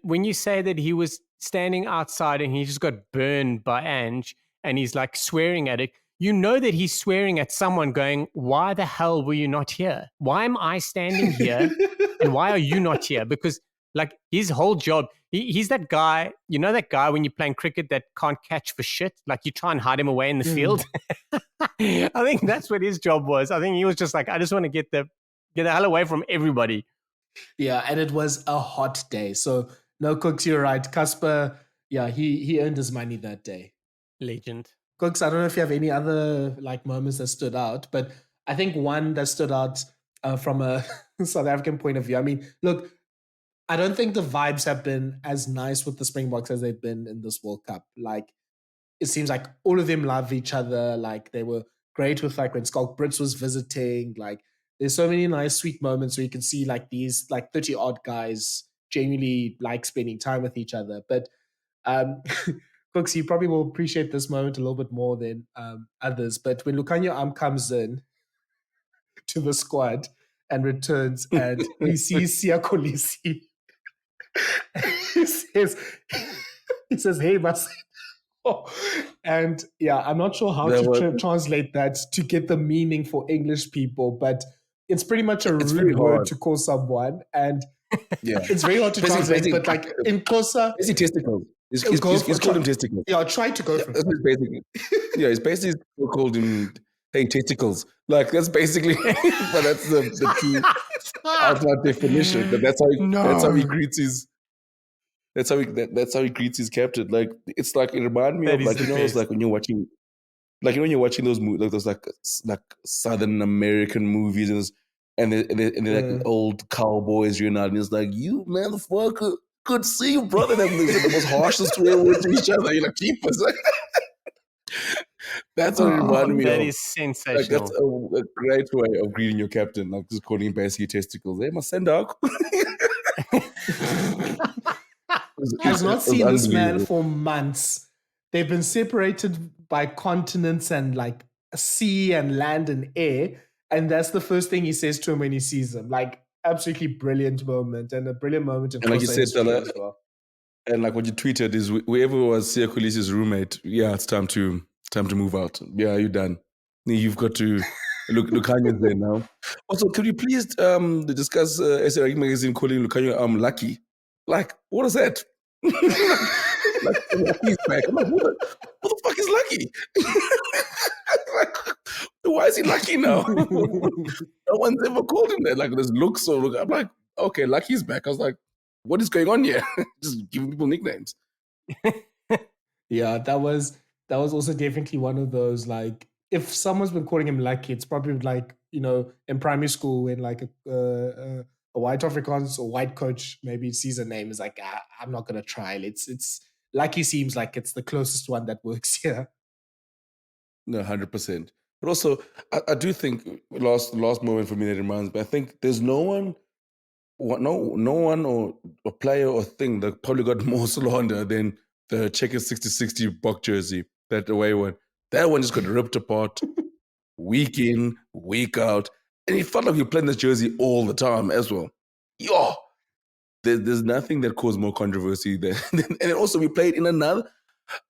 when you say that he was standing outside and he just got burned by Ange and he's like swearing at it, you know that he's swearing at someone going, why the hell were you not here? Why am I standing here? And why are you not here? Because like his whole job, he's that guy, you know that guy when you're playing cricket that can't catch for shit? Like you try and hide him away in the field. I think that's what his job was. I think he was just like, I just want to get the hell away from everybody. Yeah, and it was a hot day. So no, Kooks, you're right. Casper, yeah, he earned his money that day. Legend. Kooks, I don't know if you have any other like moments that stood out, but I think one that stood out from a South African point of view. I mean, look, I don't think the vibes have been as nice with the Springboks as they've been in this World Cup. Like, it seems like all of them love each other. Like, they were great with like when Skalk Brits was visiting. Like, there's so many nice, sweet moments where you can see like these like 30 odd guys genuinely like spending time with each other. But Kooks, you probably will appreciate this moment a little bit more than others. But when Lukhanyo comes in to the squad and returns and he sees Siya Kolisi, he says, hey, Mas. And yeah, I'm not sure how to translate that to get the meaning for English people, but it's pretty much a rude word to call someone. And it's very hard to translate, but like in Xhosa... Is he testicles? He's called him testicles. Yeah, try to go for it. He's basically called him, hey, testicles. Like, that's basically, but that's the true outright definition. But that's how he greets his... That's how he greets his captain. Like, it's like, it reminded me of like, you know, it's like when you're watching, like, you know, when you're watching those movies, like those like Southern American movies, and they're like old cowboys reuniting. It's like, you motherfucker, good to see you, brother. They're the most harshest swear words to each other. You're like, keep us. That's what it reminded me of. That is sensational. Like, that's a great way of greeting your captain, like just calling him basically testicles. Hey, my sendok. Has not seen this man for months. They've been separated by continents and like sea and land and air. And that's the first thing he says to him when he sees him. Like, absolutely brilliant moment, and a brilliant moment in and like you said, Thala, as well. And like what you tweeted is, whoever was Siya Kolisi's roommate, yeah, it's time to move out. Yeah, you're done. You've got to Lukhanyo's there now. Also, could you please discuss SA Rugby Magazine calling Lukhanyo lucky? Like, what is that? like Lucky's back. I'm like, what the fuck is Lucky? Like, why is he Lucky now? No one's ever called him that. Like, this looks so. I'm like, okay, Lucky's back. I was like, what is going on here? Just giving people nicknames. Yeah, that was also definitely one of those, like, if someone's been calling him Lucky, it's probably like, you know, in primary school when like a white Afrikaans or white coach maybe sees a name, is like, I'm not gonna try. It's Lucky seems like it's the closest one that works here. No, 100%. But also, I do think last moment for me that reminds me. I think there's no one or a player or thing that probably got more slander than the Checkers 60-60 Bok jersey, that away one. That one just got ripped apart week in, week out. And it felt like we were playing this jersey all the time as well. Yo, there's nothing that caused more controversy than and then also we played in another.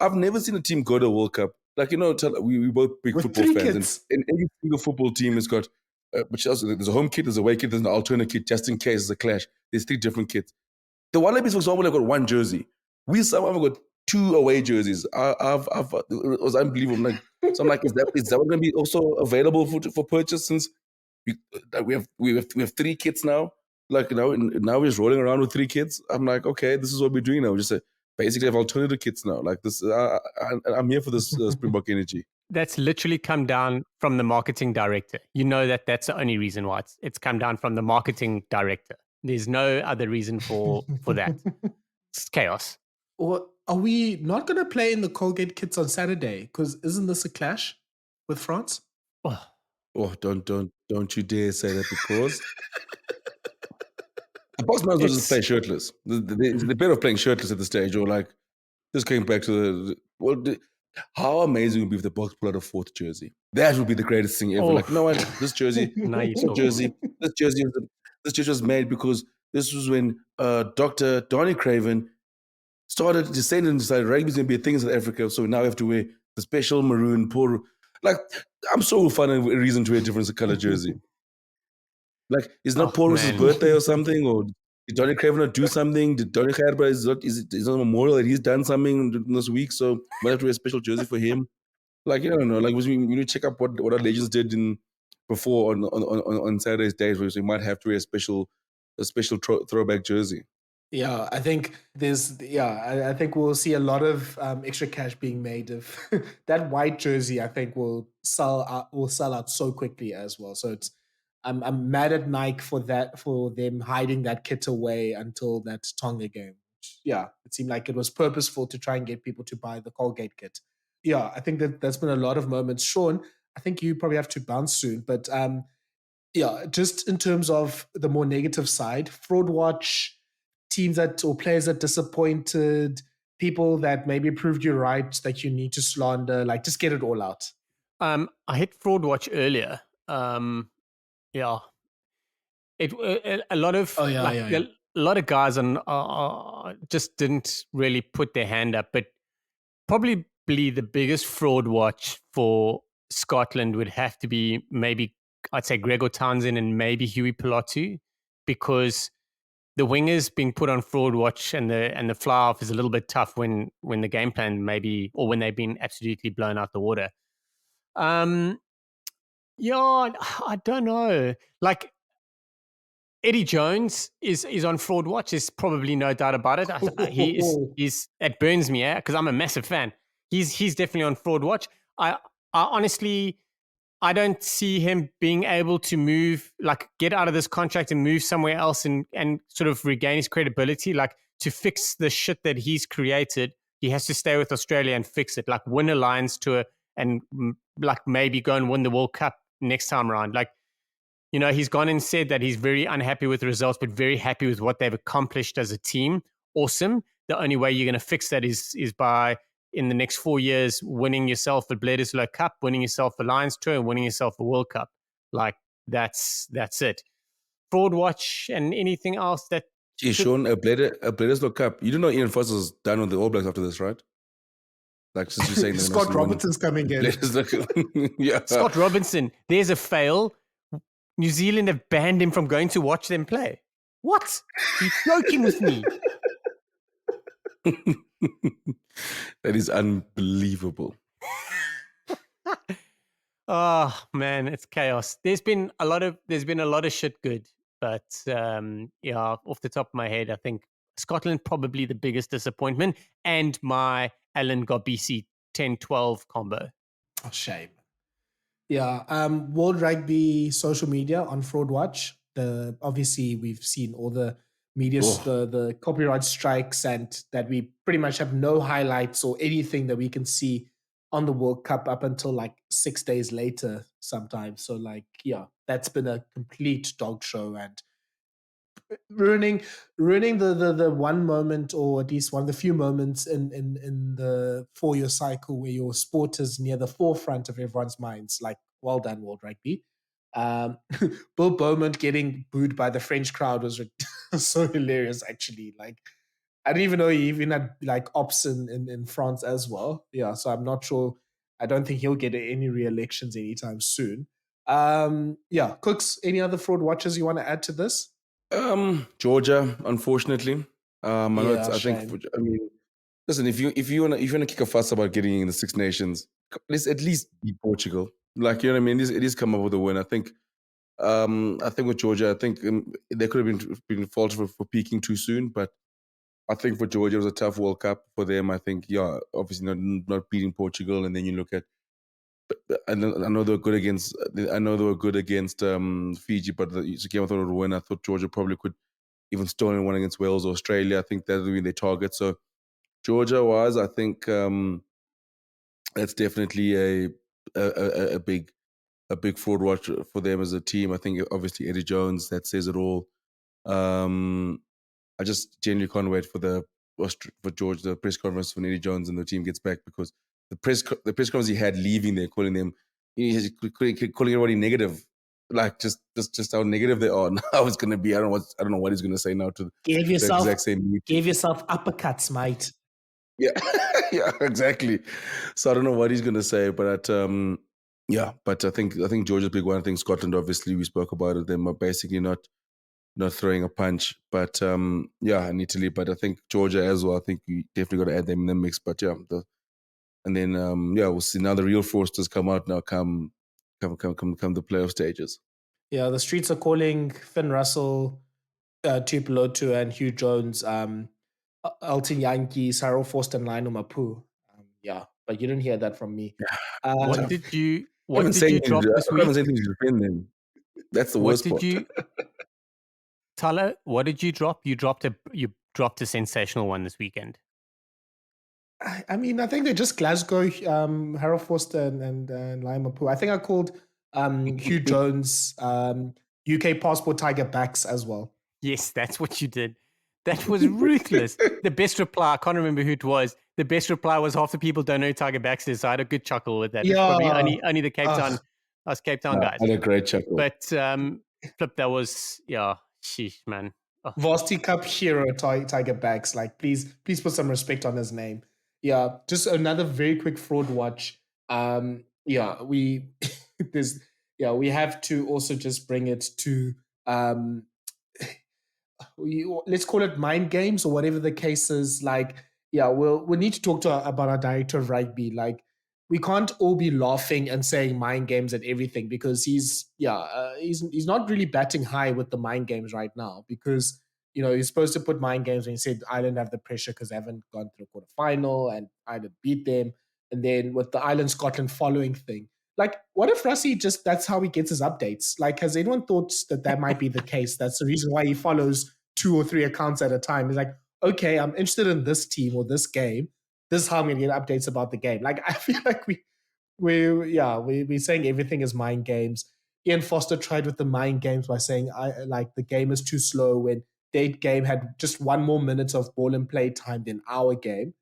I've never seen a team go to a World Cup. Like, we both big With football 3 fans. kids. And every single football team has got, but also, there's a home kit, there's a away kit, there's an alternate kit, just in case there's a clash. There's 3 different kits. The Wallabies, for example, have got 1 jersey. We somehow have got 2 away jerseys. It was unbelievable. So I'm like, is that going to be also available for purchase since we have 3 kits now? Like, now we're just rolling around with 3 kits. I'm like, okay, this is what we're doing now. We just basically have alternative kits now. Like this, I'm here for this Springbok energy. That's literally come down from the marketing director. You know that's the only reason why it's come down from the marketing director. There's no other reason for that. It's chaos. Or are we not going to play in the Colgate kits on Saturday? Because isn't this a clash with France? Oh, don't you dare say that, because the Boks might as well just play shirtless. They're better off playing shirtless at the stage, or like just going back to how amazing would it be if the Boks pull out a 4th jersey? That would be the greatest thing ever. Like, no one, this jersey was made because this was when Dr. Donny Craven started descending and decided rugby's going to be a thing in South Africa, so now we have to wear the special maroon poor. Like, I'm sure we'll find a reason to wear a different color jersey. Like, it's not Paul Ross's birthday or something, or did Donny Craven not do something? Did Donny Craven is not a memorial that he's done something this week, so we have to wear a special jersey for him? Like, you don't know. Like, we need to check up what our legends did before on Saturday's days, where we might have to wear a special throwback jersey. Yeah, I think I think we'll see a lot of extra cash being made if that white jersey. I think will sell out so quickly as well. So I'm mad at Nike for them hiding that kit away until that Tonga game. Yeah, it seemed like it was purposeful to try and get people to buy the Colgate kit. Yeah, I think that's been a lot of moments. Shaun, I think you probably have to bounce soon, but yeah, just in terms of the more negative side, fraud watch, teams or players that disappointed, people that maybe proved you right that you need to slander, like just get it all out. I hit fraud watch earlier. Yeah, a lot of a lot of guys just didn't really put their hand up, but probably the biggest fraud watch for Scotland would have to be maybe, I'd say, Gregor Townsend and maybe Huey Pilatu, because the wingers being put on fraud watch and the fly off is a little bit tough when the game plan maybe, or when they've been absolutely blown out the water. Yeah, I don't know. Like, Eddie Jones is on fraud watch. There's probably no doubt about it. He's it burns me, because I'm a massive fan. He's definitely on fraud watch. I honestly, I don't see him being able to move, like get out of this contract and move somewhere else and sort of regain his credibility. Like, to fix the shit that he's created, he has to stay with Australia and fix it. Like, win a Lions tour and like maybe go and win the World Cup next time around. Like, he's gone and said that he's very unhappy with the results, but very happy with what they've accomplished as a team. Awesome. The only way you're going to fix that is by, in the next 4 years, winning yourself a Bledisloe Cup, winning yourself a Lions Tour, and winning yourself a World Cup. Like, that's it. Fraud watch and anything else that... Gee, Shaun, a Bledisloe Cup. You do know Ian Foster's done with the All Blacks after this, right? Like, since you're saying Scott Robinson's coming in. Yeah. Scott Robinson, there's a fail. New Zealand have banned him from going to watch them play. What? You're joking with me? That is unbelievable. Oh man, it's chaos. There's been a lot of shit good, but yeah, off the top of my head, I think Scotland probably the biggest disappointment, and my Alan Gobisi 10-12 combo. Oh, shame. Yeah, World Rugby social media on Fraud Watch. Obviously we've seen all the media, the copyright strikes, and that we pretty much have no highlights or anything that we can see on the World Cup up until like 6 days later sometimes. So like, yeah, that's been a complete dog show. And ruining the one moment, or at least one of the few moments in the 4-year cycle where your sport is near the forefront of everyone's minds. Like, well done, World Rugby. Bill Beaumont getting booed by the French crowd was so hilarious, actually. Like, I didn't even know he even had like ops in France as well. Yeah, so I'm not sure. I don't think he'll get any re-elections anytime soon. Yeah, Kooks, any other fraud watchers you want to add to this? Georgia, unfortunately. I know Yeah, I think. shame. I mean, listen. If you wanna kick a fuss about getting in the Six Nations, let's at least beat Portugal. Like, you know what I mean. It is come up with a win. I think. I think with Georgia, I think they could have been faulted for peaking too soon, but I think for Georgia it was a tough World Cup for them. I think, yeah, obviously not beating Portugal, and then you look at. I know they were good against. I know they were good against Fiji, but it's a game I thought would win. I thought Georgia probably could even stolen one against Wales or Australia. I think that would be their target. So Georgia was, I think, that's definitely a big fraud watch for them as a team. I think obviously Eddie Jones, that says it all. I just genuinely can't wait for George, the press conference when Eddie Jones and the team gets back, because the press conference he had leaving there, calling calling everybody negative, like just how negative they are. Now it's going to be, I don't know what he's going to say now to Give the yourself exact same meeting. give yourself uppercuts, mate. Yeah, yeah, exactly. So I don't know what he's going to say, but yeah, but I think Georgia's big one. I think Scotland, obviously, we spoke about it. Them are basically not throwing a punch, but yeah, and Italy. But I think Georgia as well. I think you definitely got to add them in the mix. But yeah, and then yeah, we'll see now the real fraudsters come out now. Come the playoff stages. Yeah, the streets are calling Finn Russell, Tuipulotu, and Hugh Jones, Elton Yankee, Cyril Forster, and Lionel Mapu. Yeah, but you didn't hear that from me. What I did you I drop this haven't week? said anything to defend them. That's the What worst did part. you, Thala? What did you drop? You dropped a sensational one this weekend. I mean, I think they're just Glasgow, Harold Forster, and Lionel Mapu. I think I called Hugh Jones, UK passport tiger backs as well. Yes, that's what you did. That was ruthless. The best reply, I can't remember who it was. The best reply was half the people don't know who Tiger Backs is. So I had a good chuckle with that. It's probably only the Cape Town, us Cape Town guys. I had a great chuckle. But flip, that was, yeah, sheesh, man. Oh. Varsity Cup hero Tiger Backs. Like, please put some respect on his name. Yeah, just another very quick fraud watch. Yeah, we we have to also just bring it to let's call it mind games or whatever the case is. Like, yeah, we'll need to talk about our director of rugby. Like, we can't all be laughing and saying mind games and everything, because he's not really batting high with the mind games right now, because he's supposed to put mind games when he said Ireland have the pressure because they haven't gone through a quarterfinal and Ireland beat them, and then with the Ireland Scotland following thing. Like, what if Rassie that's how he gets his updates? Like, has anyone thought that might be the case? That's the reason why he follows 2 or 3 accounts at a time. He's like, okay, I'm interested in this team or this game. This is how I'm going to get updates about the game. Like, I feel like we're saying everything is mind games. Ian Foster tried with the mind games by saying the game is too slow, when their game had just 1 more minute of ball and play time than our game.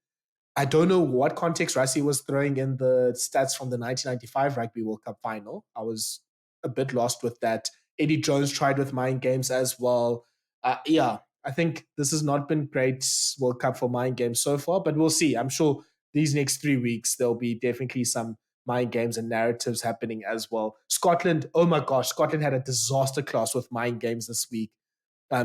I don't know what context Rassie was throwing in the stats from the 1995 Rugby World Cup final. I was a bit lost with that. Eddie Jones tried with mind games as well. Yeah, I think this has not been great World Cup for mind games so far, but we'll see. I'm sure these next 3 weeks, there'll be definitely some mind games and narratives happening as well. Scotland, oh my gosh, Scotland had a disaster class with mind games this week.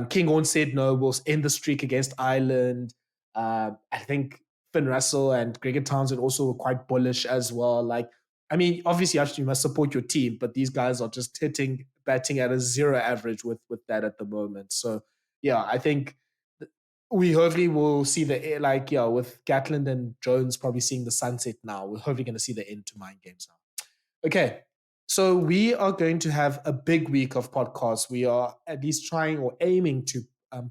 King Horn said no, we'll end the streak against Ireland. I think Finn Russell and Gregor Townsend also were quite bullish as well. Like, I mean, obviously, you must support your team, but these guys are just batting at a 0 average with that at the moment. So, yeah, I think we hopefully will see with Gatland and Jones probably seeing the sunset now. We're hopefully going to see the end to mind games now. Okay, so we are going to have a big week of podcasts. We are at least trying or aiming to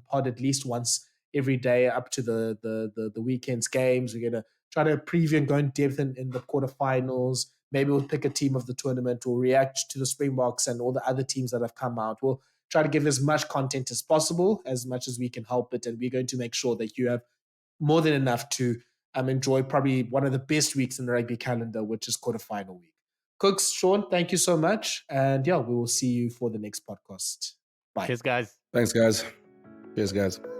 pod at least once every day up to the weekend's games. We're going to try to preview and go in depth in the quarterfinals. Maybe we'll pick a team of the tournament. We'll react to the Springboks and all the other teams that have come out. We'll try to give as much content as possible, as much as we can help it. And we're going to make sure that you have more than enough to enjoy probably one of the best weeks in the rugby calendar, which is quarterfinal week. Kooks, Shaun, thank you so much. And yeah, we will see you for the next podcast. Bye. Cheers, guys. Thanks, guys. Cheers, guys.